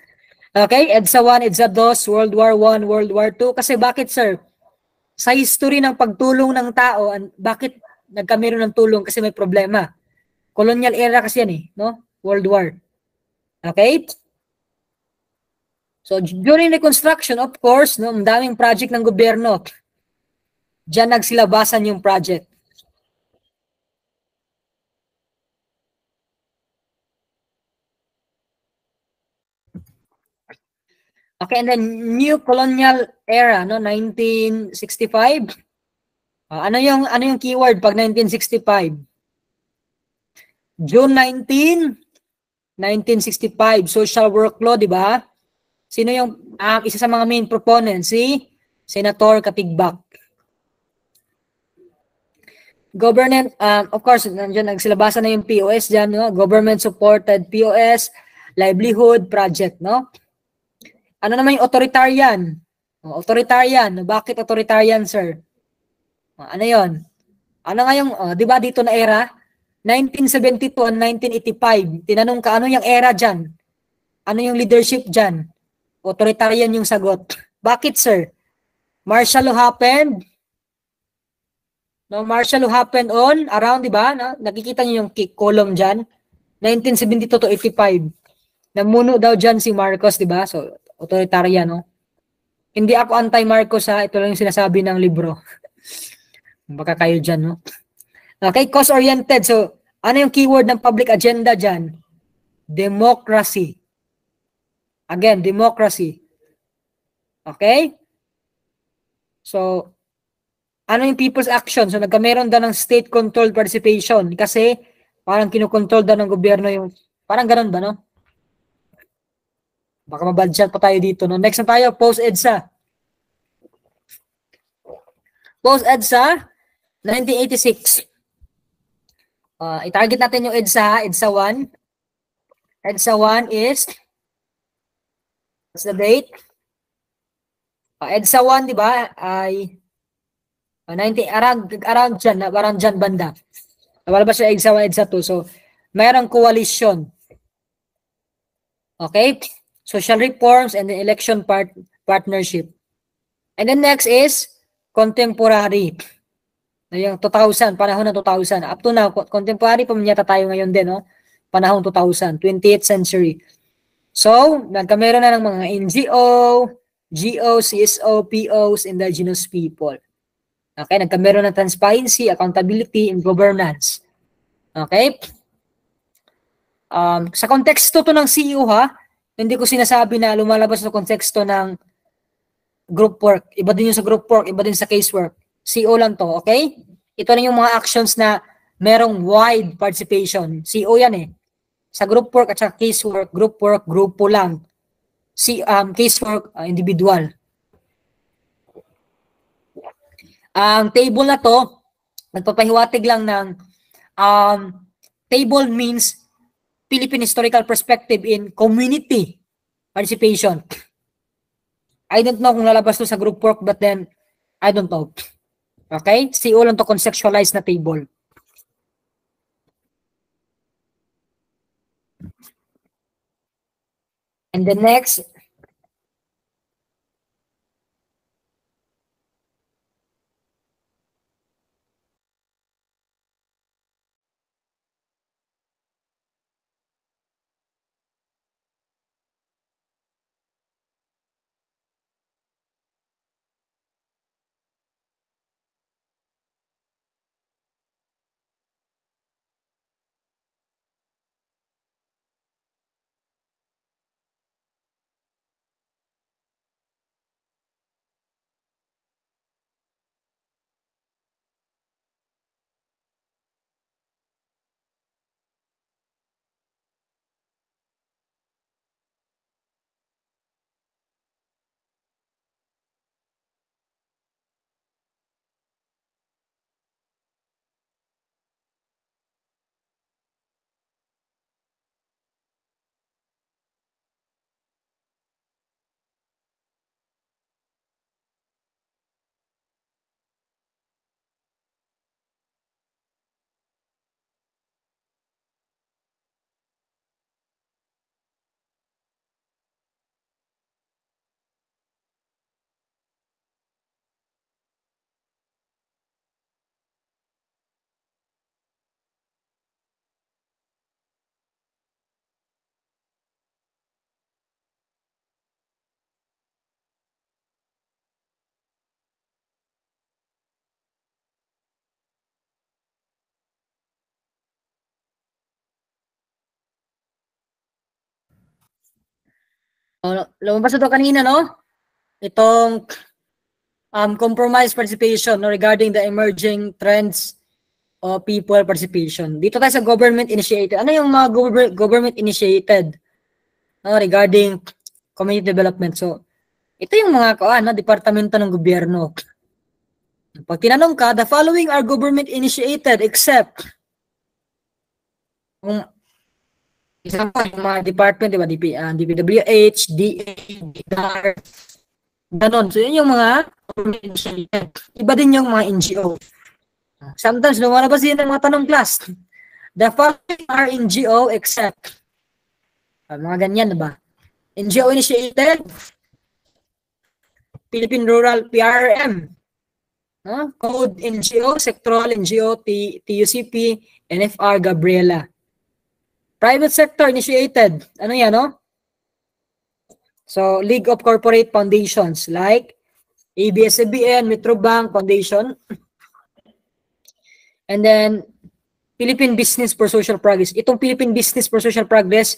Okay, EDSA 1, EDSA 2, World War I, World War II. Kasi bakit, sir? Sa history ng pagtulong ng tao, bakit nagkameron ng tulong? Kasi may problema. Colonial era kasi yan no? World War. Okay? So, during reconstruction, of course, no, ang daming project ng gobyerno. Diyan nagsilabasan yung project. Okay, and then new colonial era, no, 1965. Ano yung keyword pag 1965? June 19, 1965, social work law, di ba? Sino yung isa sa mga main proponents? Si Senator Katigbak. Government, of course, nandiyan nagsilabasan na yung POS dyan, no? Government-supported POS, livelihood project, no? Ano naman yung authoritarian? Authoritarian. Bakit authoritarian, sir? Ano yon? Ano nga yung, di ba dito na era? 1972 and 1985. Tinanong ka, ano yung era dyan? Ano yung leadership dyan? Authoritarian yung sagot. Bakit, sir? Martial law happened. No, martial law happened on, around, di ba? No? Nakikita niyo yung column dyan? 1972 to 85. Namuno daw dyan si Marcos, di ba? So, authoritarian, no? Hindi ako anti-Marcos, ha? Ito lang yung sinasabi ng libro. Baka kayo dyan, no? Okay, cause-oriented. So, ano yung keyword ng public agenda dyan? Democracy. Again, democracy. Okay? So, ano yung people's action? So, nagkameron daw ng state-controlled participation kasi parang kinukontrol daw ng gobyerno yung, parang ganun ba, no? Baka mabadjat pa tayo dito, no? Next na tayo, post-EDSA. Post-EDSA, 1986. I-target natin yung EDSA, EDSA 1. EDSA 1 is, what's the date? EDSA 1, di ba, ay 90, around dyan banda. Nabalabas yung EDSA 1, EDSA 2. So, mayroong coalition. Okay? Social reforms and the election partnership. And then next is contemporary. Yung 2000, panahon ng 2000. Up to now, contemporary pa yata tayo ngayon din, no? Panahon 2000, 20th century. So, nagkameron na ng mga NGO, GO, CSO, POs, indigenous people. Okay, nagkameron ng transparency, accountability, and governance. Okay? Sa konteksto to ng CEO, ha? Hindi ko sinasabi na lumalabas sa konteksto ng group work. Iba din yung sa group work, iba din sa casework. CO lang to, okay? Ito na yung mga actions na merong wide participation. CO yan eh. Sa group work at sa casework, group work, grupo lang. Casework, individual. Ang table na to, nagpapahiwatig lang ng table means Philippine historical perspective in community participation. I don't know kung lalabas to sa group work, but then, I don't know. Okay? CO lang to conceptualize na table. And the next, lumabas ito kanina, no? Itong compromise participation, no, regarding the emerging trends of people participation. Dito tayo sa government initiated. Ano yung mga government initiated, no, regarding community development? So, ito yung mga departamento ng gobyerno. Pag tinanong ka, the following are government-initiated except kung example, yung mga department, di ba? DPWH, DA, DINAR, ganon. So, yun yung mga government-initiated. Iba din yung mga NGO. Sometimes, lumalabas din ng mga tanong class. The following are NGO except mga ganyan, diba? NGO initiated, Philippine Rural PRM, Code NGO, Sectoral NGO, TUCP, NFR, Gabriela. Private sector initiated, ano yan, no? So, League of Corporate Foundations like ABS-CBN, Metrobank Foundation, and then Philippine Business for Social Progress. Itong Philippine Business for Social Progress,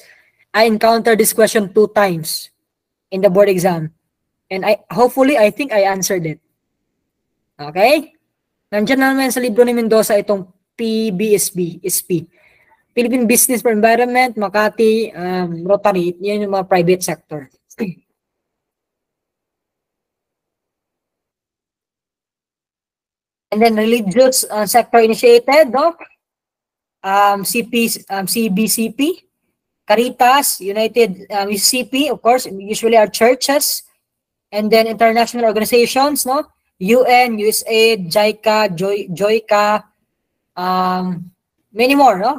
I encountered this question 2 times in the board exam. And hopefully, I think I answered it. Okay? Nandiyan naman sa libro ni Mendoza itong PBSB, SP. Philippine Business for Environment, Makati, Rotary, yan yung mga private sector. And then religious sector initiated, no? CBCP, Caritas, United CP, of course, usually are churches, and then international organizations, no? UN, USAID, JICA, JOICA, many more, no?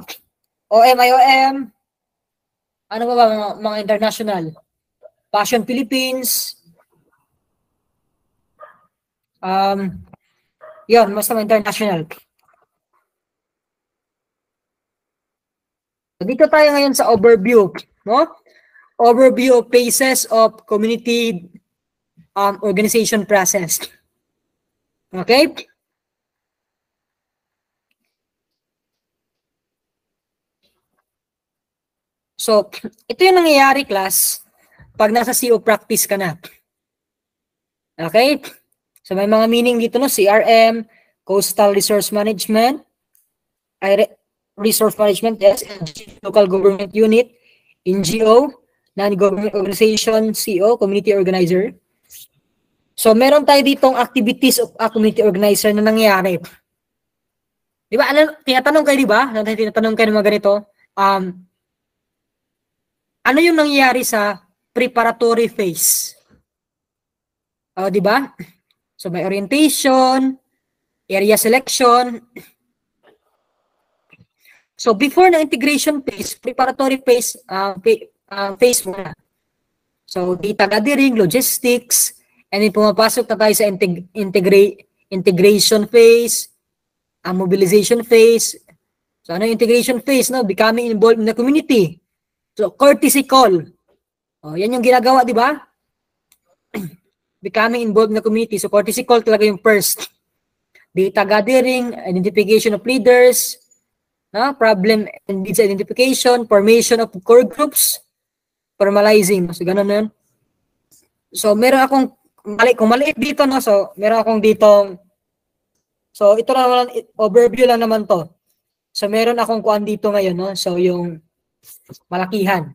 IOM, ano ba mga international? Passion Philippines, yun, mas naman international. Dito tayo ngayon sa overview, no? Overview of phases of community organization process. Okay? So, ito yung nangyayari, class, pag nasa CO practice ka na. Okay? So, may mga meaning dito, no? CRM, Coastal Resource Management, Resource Management, yes, Local Government Unit, NGO, Non-Government Organization, CO, Community Organizer. So, meron tayo ditong activities of a community organizer na nangyayari. Di ba? Tinatanong kayo, di ba? Tinatanong kayo ng mga ganito. Ano yung nangyayari sa preparatory phase? Di ba? So, may orientation, area selection. So, before na integration phase, preparatory phase, phase muna. So, data gathering, logistics, and then pumapasok na tayo sa integration phase, mobilization phase. So, ano yung integration phase? No? Becoming involved in the community. So, courtesy call. Yan yung ginagawa, di ba? Becoming involved in the community. So, courtesy call talaga yung first. Data gathering, identification of leaders, problem and needs identification, formation of core groups, formalizing. So, ganun na yun. So, meron akong, kung maliit dito, no? So, meron akong dito, so, ito naman, overview lang naman to. So, meron akong kuan dito ngayon, no? So, yung malakihan.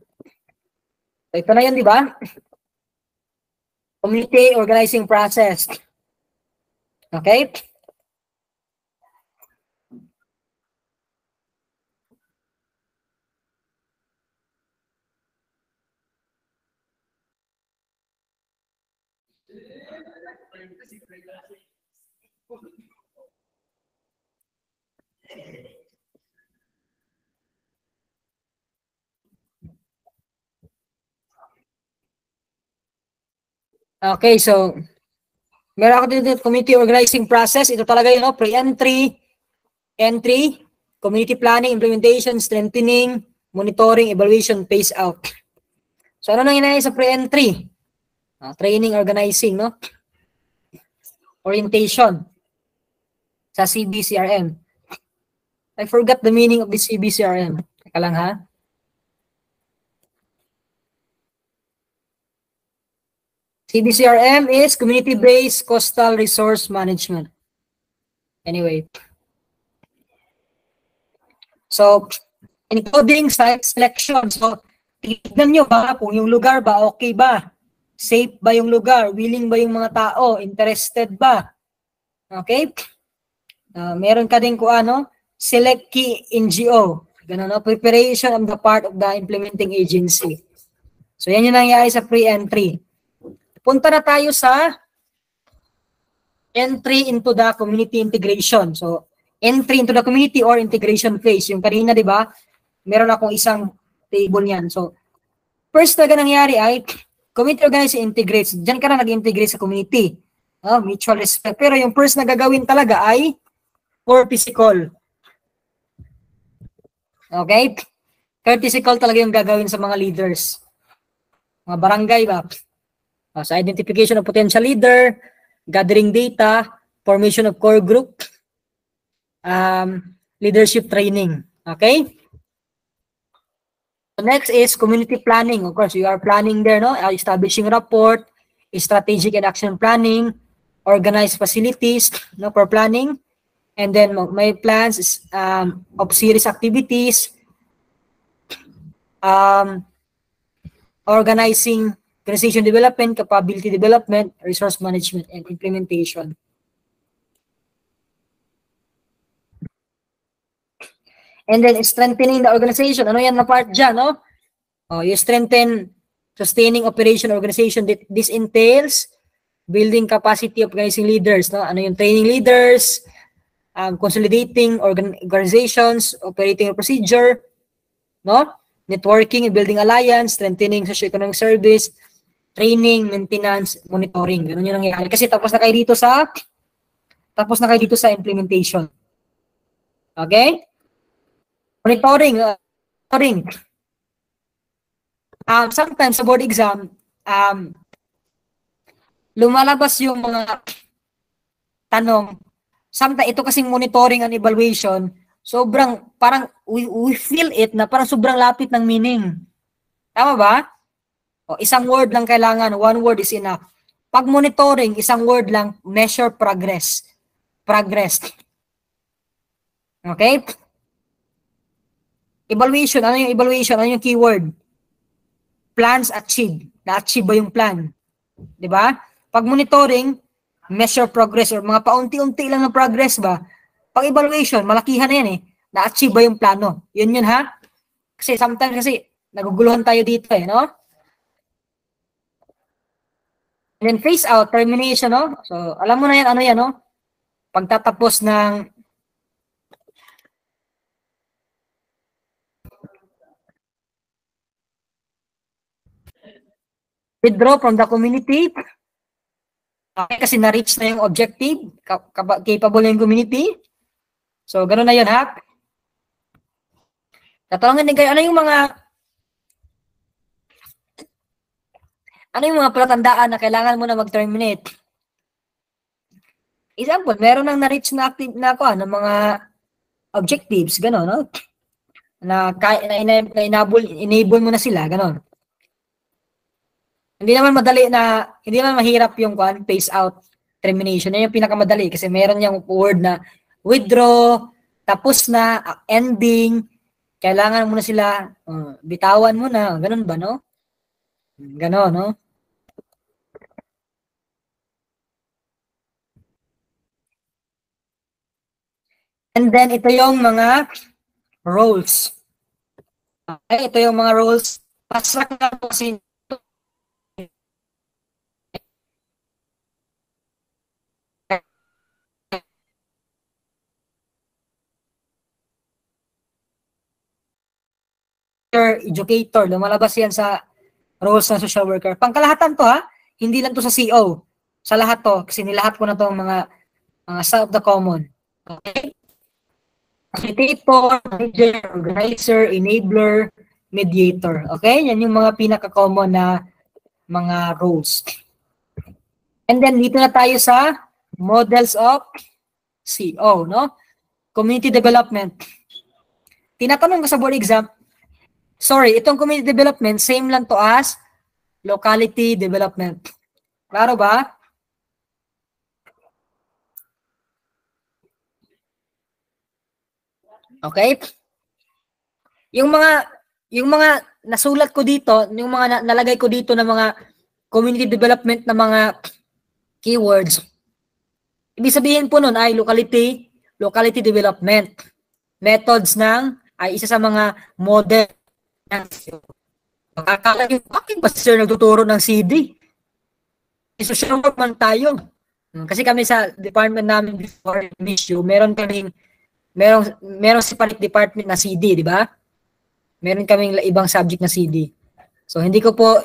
So, ito na yun, di ba? Community organizing process. Okay? Okay, so meron ako dito community organizing process. Ito talaga yun, no? Pre-entry, entry, community planning, implementation, strengthening, monitoring, evaluation, phase out. So ano nang inayay sa pre-entry? Training, organizing, no? Orientation sa CBCRM. I forgot the meaning of the CBCRM. Teka lang, ha? CBCRM is Community-Based Coastal Resource Management. Anyway. So, including site selection. So, tignan nyo ba kung yung lugar ba, okay ba? Safe ba yung lugar? Willing ba yung mga tao? Interested ba? Okay? Meron ka din kung ano, select key NGO. Ganun, no? Preparation of the part of the implementing agency. So, yan yung nangyari sa pre-entry. Punta na tayo sa entry into the community integration. So, entry into the community or integration phase. Yung kanina, di ba? Meron akong isang table niyan. So, first na nangyari ay community organize integrates. Diyan ka na nag-integrate sa community. Mutual respect. Pero yung first na gagawin talaga ay courtesy call. Okay? Courtesy call talaga yung gagawin sa mga leaders. Mga barangay ba? So, identification of potential leader, gathering data, formation of core group, leadership training. Okay? So next is community planning. Of course, you are planning there, no? Establishing rapport, strategic and action planning, organized facilities, no, for planning. And then my plans is, of series activities, organizing organization development, capability development, resource management, and implementation. And then strengthening the organization. Ano yan na part dyan, no? You strengthen sustaining operation organization. This entails building capacity of organizing leaders, no? Ano yung training leaders, consolidating organizations, operating a procedure, no? Networking, building alliance, strengthening socio-economic service, training, maintenance, monitoring. Ganun yung nangyayari. Kasi tapos na kayo dito sa implementation. Okay? Monitoring. Sometimes sa board exam, lumalabas yung mga tanong. Sometimes ito kasing monitoring and evaluation, sobrang parang we feel it na parang sobrang lapit ng meaning. Tama ba? O, isang word lang kailangan, one word is enough. Pag monitoring, isang word lang, measure progress. Progress. Okay? Evaluation, ano yung evaluation? Ano yung keyword? Plans achieved. Na-achieve ba yung plan? 'Di ba? Pag monitoring, measure progress or mga paunti-unti lang ng progress ba? Pag evaluation, malakihan na yan eh. Na-achieve ba yung plano? Yun ha? Kasi sometimes naguguluhan tayo dito eh, no? And then phase out, termination, no? So, alam mo na yan, ano yan, no? Pagtatapos ng withdraw from the community. Okay, kasi na-reach na yung objective, capable na yung community. So, gano'n na yun, ha? Tatanungin din kayo, ano yung mga palatandaan na kailangan mo na mag-terminate? Example, meron nang na-reach na active na ako, ng mga objectives, gano'n, no? Na enable mo na sila, gano'n. Hindi naman mahirap yung phase out termination. Yan yung pinakamadali kasi meron yung word na withdraw, tapos na, ending, kailangan mo na sila, bitawan mo na, ganun ba, no? Ganon, no? And then, ito yung mga roles. Okay, ito yung mga roles. Pasrak na po kasi educator, lumalabas yan sa roles ng social worker. Pangkalahatan to ha, hindi lang to sa CO. Sa lahat to, kasi nilahat ko na to mga some of the common. Okay? Facilitator, manager, organizer, enabler, mediator. Okay? Yan yung mga pinaka-common na mga roles. And then dito na tayo sa models of CO, no? Community development. Tinatanong ko sa board exam, sorry, itong community development, same lang to as locality development. Klaro ba? Okay? Yung mga nasulat ko dito, yung mga nalagay ko dito na mga community development na mga keywords, Ibig sabihin po nun ay locality development. Methods ay isa sa mga model ng akala nyo, bakit ba sir nagtuturo ng CD? Social work man tayo. Kasi kami sa department namin before issue, merong separate department na CD, di ba? Meron kaming ibang subject na CD. So hindi ko po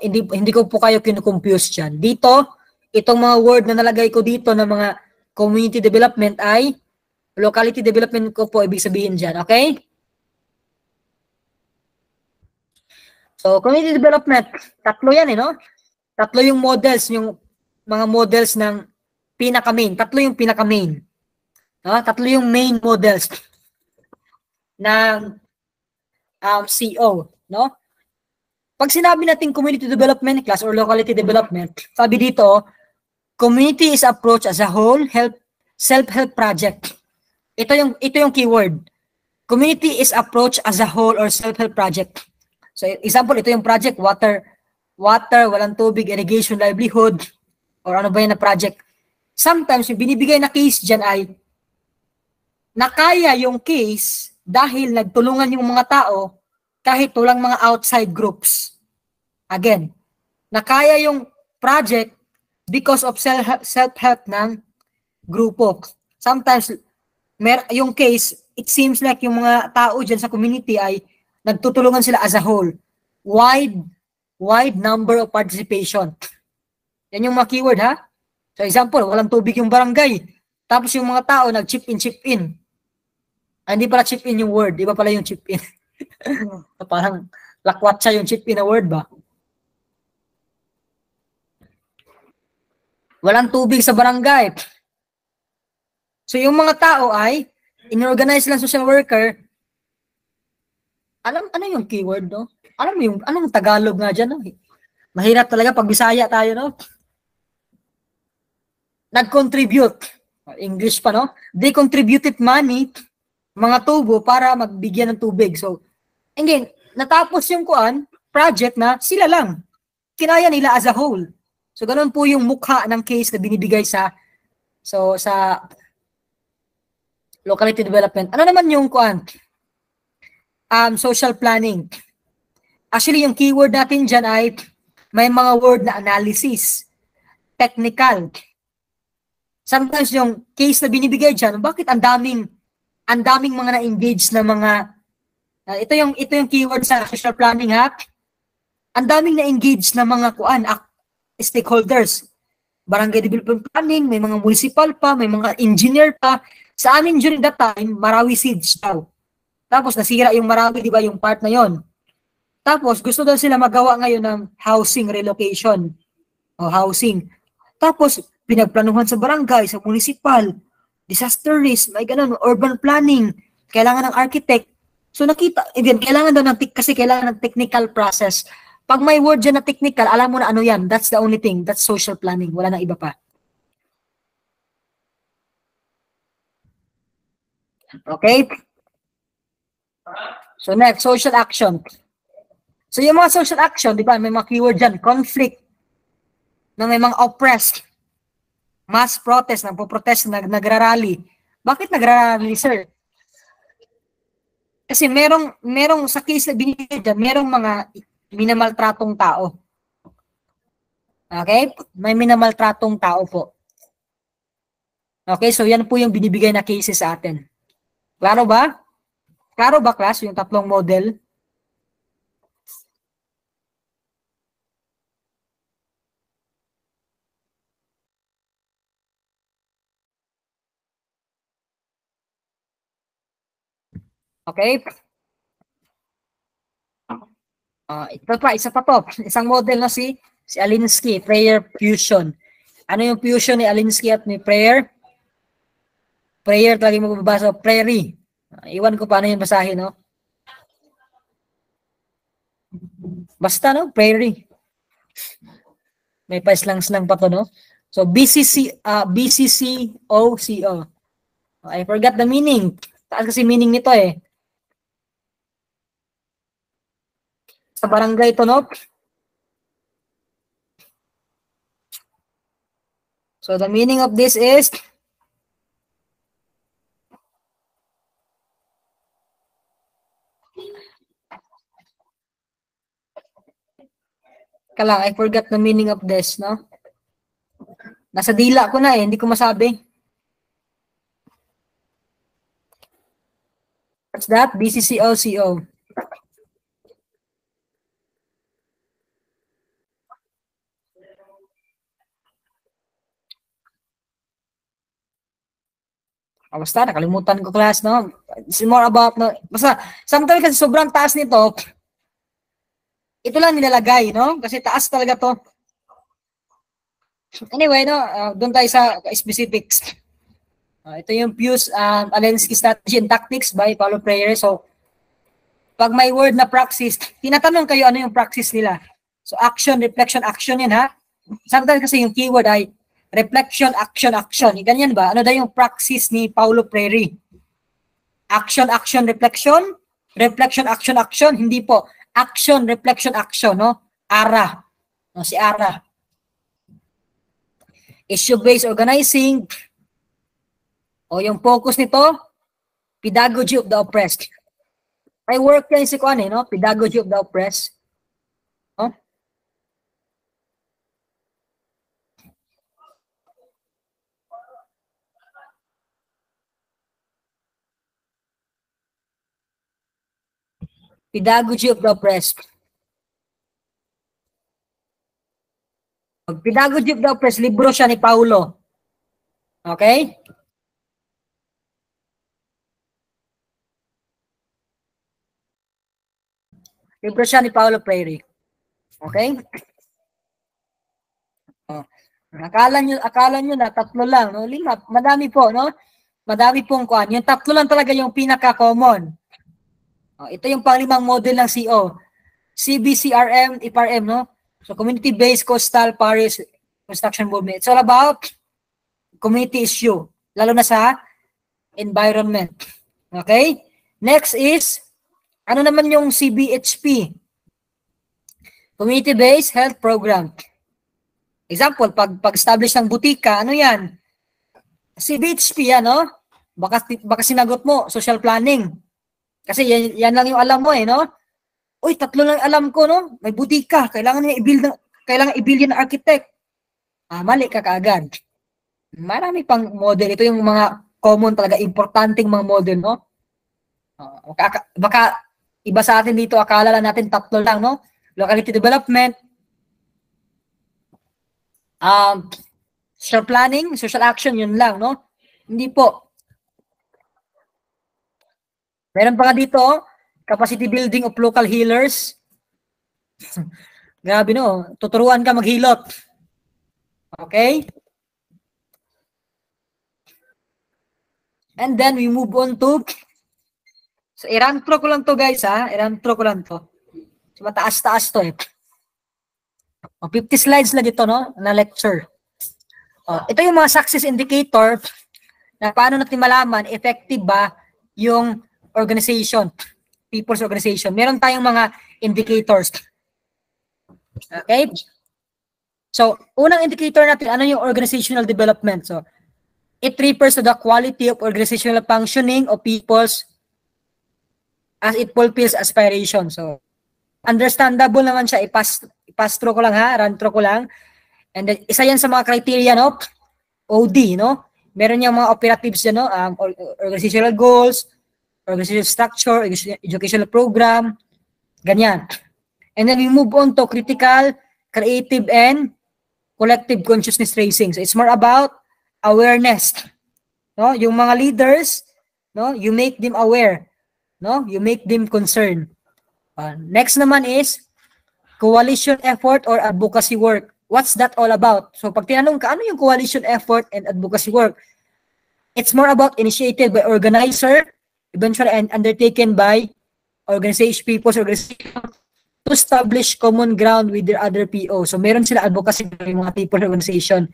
kayo kinu-confuse diyan. Dito, itong mga word na nalagay ko dito ng mga community development ay locality development ko po ibig sabihin diyan, okay? So, community development, tatlo yan no? Tatlo yung models, yung mga models ng pinaka-main. Tatlo yung pinaka-main. No? Tatlo yung main models ng CO, no? Pag sinabi natin community development class or locality development, sabi dito, community is approached as a whole, self-help project. Ito yung keyword. Community is approached as a whole or self-help project. So, example, ito yung project, water, walang tubig, irrigation, livelihood, or ano ba yan na project. Sometimes, yung binibigay na case dyan ay nakaya yung case dahil nagtulungan yung mga tao kahit walang mga outside groups. Again, nakaya yung project because of self-help ng grupo. Sometimes, yung case, it seems like yung mga tao dyan sa community ay nagtutulungan sila as a whole. Wide number of participation. Yan yung mga keyword, ha? So, example, walang tubig yung barangay. Tapos yung mga tao nag-chip in. Hindi pala chip in yung word. Iba pala yung chip in. Parang lakwat siya yung chip in na word ba? Walang tubig sa barangay. So, yung mga tao ay inorganize lang social worker. Ano yung keyword, no? Alam mo yung, anong Tagalog nga dyan, no? Mahirap talaga pag Bisaya tayo, no? Nag-contribute. English pa, no? They contributed money, mga tubo, para magbigyan ng tubig. So, again, natapos yung project na sila lang. Kinaya nila as a whole. So, ganun po yung mukha ng case na binibigay sa locality development. Ano naman yung social planning. Actually, yung keyword natin dyan ay may mga word na analysis, technical. Sometimes yung case na binibigay dyan, bakit ang daming mga na-engage na mga, ito yung keyword sa social planning, ha? Ang daming na-engage na mga stakeholders. Barangay development planning, may mga municipal pa, may mga engineer pa. Sa amin during that time, Marawi Siege daw. Tapos nasira yung Marawi, di ba, yung part na yon. Tapos gusto daw sila magawa ngayon ng housing relocation o housing. Tapos pinagplanuhan sa barangay, sa municipal, disaster risk, may ganun, urban planning, kailangan ng architect. So nakita, again, kailangan daw kasi kailangan ng technical process. Pag may word dyan na technical, alam mo na ano yan. That's the only thing. That's social planning. Wala na iba pa. Okay? So next, social action. So yung mga social action, di ba, may mga keyword dyan, conflict, na may mga oppressed, mass protest, nagpo-protest, nagrarally. Bakit nagrarally, sir? Kasi merong sa case na binigay dyan, merong mga minamaltratong tao. Okay? May minamaltratong tao po. Okay, so yan po yung binibigay na cases sa atin. Klaro ba? Klaro ba, class, yung tatlong model? Okay? Isa pa to. Isang model na si Alinsky, prayer fusion. Ano yung fusion ni Alinsky at ni prayer? Prayer, lagi mo babasa, prairie. Iwan ko paano yung basahin, no? Basta, no? Prairie. May pa-slang-slang pa to, no? So, BCCOCO. I forgot the meaning. Taas kasi meaning nito, eh. Sa barangay to, no? So, the meaning of this is Kala, I forgot the meaning of this, no? Nasa dila ko na eh, hindi ko masabi. What's that? BCCOCO. Basta, nakalimutan ko class, no? It's more about, no? Basta, sometimes kasi sobrang taas nito, ito lang nilalagay, no? Kasi taas talaga to. Anyway, no? Doon tayo sa specifics. Ito yung Pius Alensky Strategy and Tactics by Paulo Freire. So, pag may word na praxis, tinatanong kayo ano yung praxis nila. So, action, reflection, action yan, ha? Sometimes kasi yung keyword ay reflection, action, action. Ganyan ba? Ano daw yung praxis ni Paulo Freire? Action, action, reflection? Reflection, action, action? Hindi po. Action, reflection, action, no? ARA. No, si ARA. Issue-based organizing. O yung focus nito, pedagogy of the oppressed. May work yan si Kwan, no? Pedagogy of the oppressed. No? Pedagogy of the oppressed. Pedagogy of the oppressed, libro siya ni Paulo. Okay? Libro siya ni Paulo Freire. Okay? Oh. Akala nyo na tatlo lang, no? Lima, madami po, no? Madami pong kuan. Yung tatlo lang talaga yung pinaka-common. Oh, ito yung panglimang model ng CO. CBCRM, IPRM, no? So, community-based coastal Paris construction movement. It's all about community issue, lalo na sa environment. Okay? Next is, ano naman yung CBHP? Community-based health program. Example, pag-establish ng butika, ano yan? CBHP yan, no? Baka sinagot mo, social planning. Kasi yan lang yung alam mo eh, no? Uy, tatlo lang alam ko, no? May butika, kailangan i-build yan ng architect. Mali ka kaagad. Marami pang model. Ito yung mga common talaga, importanteng mga model, no? Baka iba sa atin dito, akala lang natin tatlo lang, no? Locality development, social planning, social action, yun lang, no? Hindi po. Meron pa nga dito, capacity building of local healers. Grabe, no? Tuturuan ka maghilot. Okay? And then we move on to, so i-rantro ko lang to guys, ha? I-rantro ko lang to. So mataas-taas to eh. 50 slides na dito, no? Na lecture. Ito yung mga success indicator na paano natin malaman effective ba yung organization, people's organization. Meron tayong mga indicators. Okay? So, unang indicator natin, ano yung organizational development? So, it refers to the quality of organizational functioning of people's as it fulfills aspiration. So, understandable naman siya. I-pass through ko lang ha, run through ko lang. And then, isa yan sa mga criteria, no? OD, no? Meron yung mga operatives dyan, no? Organizational goals, organizational structure, educational program, ganyan. And then we move on to critical, creative, and collective consciousness raising. So it's more about awareness. No? Yung mga leaders, no? You make them aware. No? You make them concerned. Next naman is coalition effort or advocacy work. What's that all about? So pag tinanong ka, ano yung coalition effort and advocacy work? It's more about initiated by organizer, eventually and undertaken by organization, people's organization to establish common ground with their other PO. So meron sila advocacy ng mga people's organization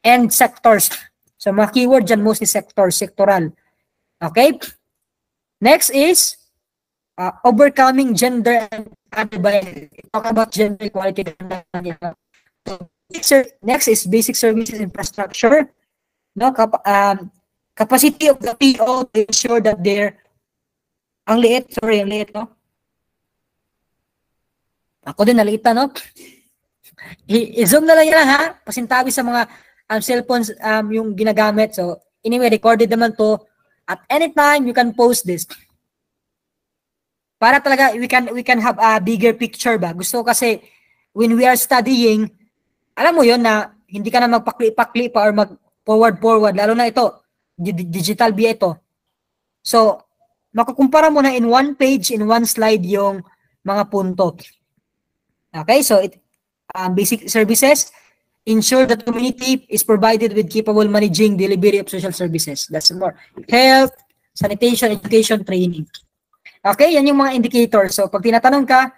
and sectors. So mga keyword dyan, mostly sectoral. Okay? Next is overcoming gender and bias. Talk about gender equality. So, next is basic services infrastructure. No, capacity of the PO to ensure that ang liit, no? Ako din naliita, no? I-zoom na lang yan ha. Pasintabi sa mga cellphones yung ginagamit. So, anyway, recorded naman to. At any time, you can post this. Para talaga, we can have a bigger picture ba? Gusto ko kasi, when we are studying, alam mo yon na hindi ka na magpakli-pakli pa or mag-forward-forward. Lalo na ito, digital BA ito. So, makukumpara mo na in one page, in one slide yung mga punto. Okay, so basic services, ensure that community is provided with capable managing delivery of social services. That's more. Health, sanitation, education, training. Okay, yan yung mga indicators. So, pag tinatanong ka,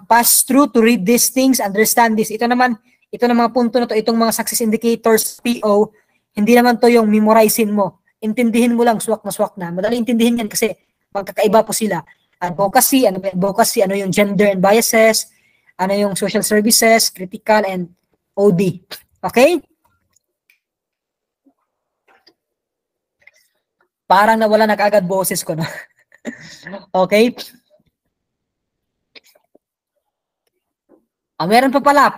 pass through to read these things, understand this. Ito naman, ito na mga punto na to, itong mga success indicators, PO, hindi naman to yung memorizing mo. Intindihin mo lang, swak na. Madali intindihin yan kasi magkakaiba po sila. Advocacy, ano yung gender and biases, ano yung social services, critical, and OD. Okay? Parang nawala na kaagad boses ko, no? Okay? Meron pa pala.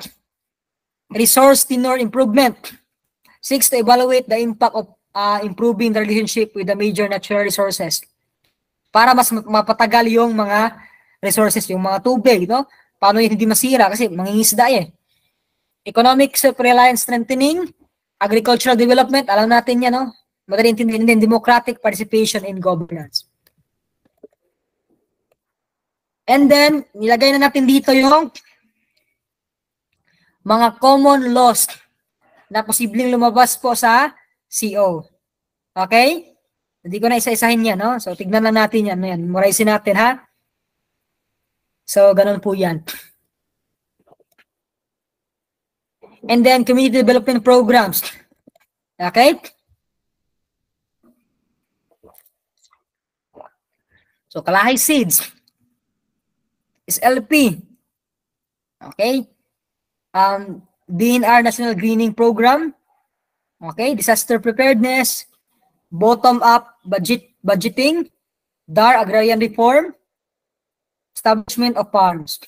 Resource tenure improvement. 6, to evaluate the impact of improving the relationship with the major natural resources. Para mas mapatagal yung mga resources, yung mga tubig, no? Paano yung hindi masira? Kasi mangingisda eh. Economic self-reliance strengthening, agricultural development, alam natin yan, no? Madali intindihin din, democratic participation in governance. And then, nilagay na natin dito yung mga common laws na posibleng lumabas po sa CO. Okay? Hindi ko na isa-isahin yan, no? So, tignan lang natin yan. Yan. Memorizein natin, ha? So, ganun po yan. And then, community development programs. Okay? So, Kalahay Seeds is LP. Okay? DNR National Greening Program. Okay? Disaster Preparedness. Bottom-up budgeting. DAR Agrarian Reform. Establishment of farms.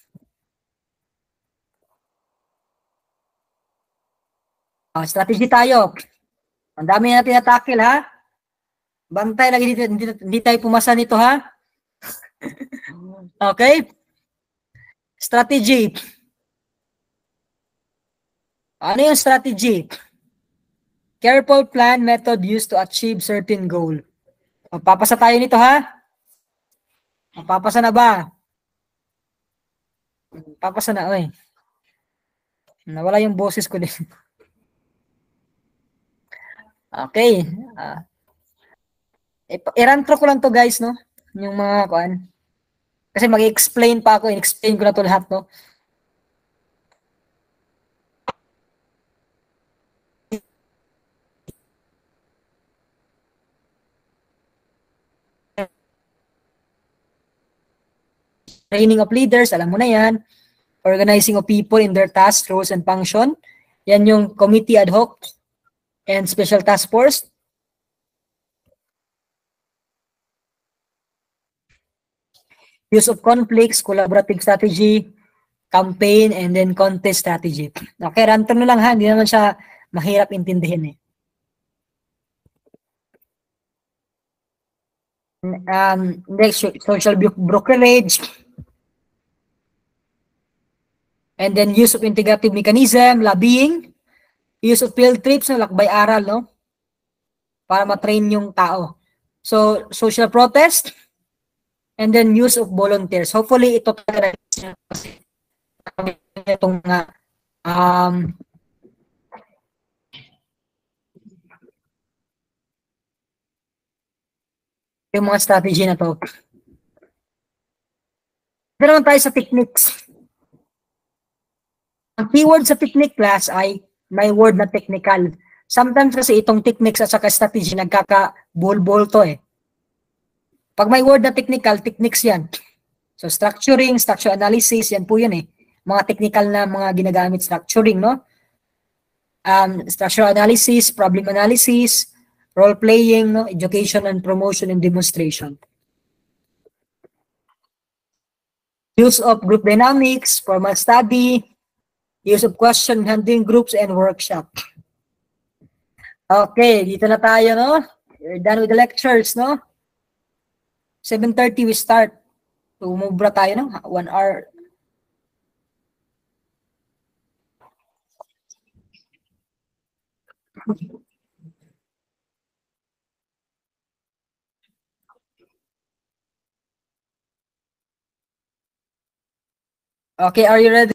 Strategy tayo. Ang dami natin natakil, ha? Bantay lagi dito. Hindi tayo pumasa nito, ha? Okay? Strategy. Ano yung strategy? Careful plan method used to achieve certain goal. Magpapasa tayo nito, ha? Magpapasa na ba? Magpapasa na, oy. Nawala yung boses ko din. Okay. I-rantro ko lang to, guys, no? Yung mga kuan. Kasi mag-explain pa ako. I-explain ko na to lahat, no? Training of leaders, alam mo na yan. Organizing of people in their tasks, roles, and function. Yan yung committee ad hoc and special task force. Use of conflicts, collaborative strategy, campaign, and then contest strategy. Okay, rantro na lang, ha. Hindi naman siya mahirap intindihin eh. Next, social brokerage. And then use of integrative mechanism, lobbying, use of field trips, no, lakbay aral, no? Para ma-train yung tao. So, social protest, and then use of volunteers. Hopefully, ito talaga itong yung mga strategy na to. Pero naman tayo sa techniques. Ang keyword sa technique class ay may word na technical. Sometimes kasi itong techniques at saka strategy nagkaka-bol-bol to eh. Pag may word na technical, techniques yan. So structuring, structure analysis, yan po yan eh. Mga technical na mga ginagamit structuring, no? Structure analysis, problem analysis, role-playing, no? Education and promotion and demonstration. Use of group dynamics, formal study, use of question, handling groups, and workshop. Okay, dito na tayo, no? We're done with the lectures, no? 7:30 we start. Umubra tayo, no? 1 hour. Okay, are you ready?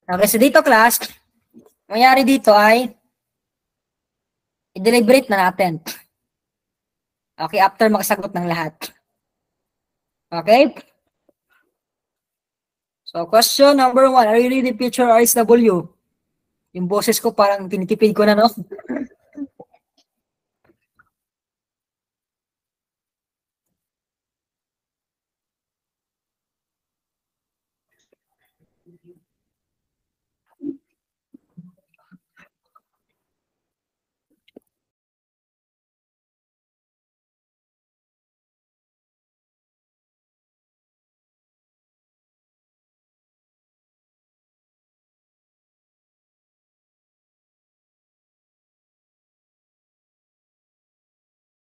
Okay, so dito class, mangyari dito ay i-deliberate na natin. Okay, after makasagot ng lahat. Okay? So, question number 1. Are you ready picture RSW? Yung boses ko parang tinitipid ko na, no?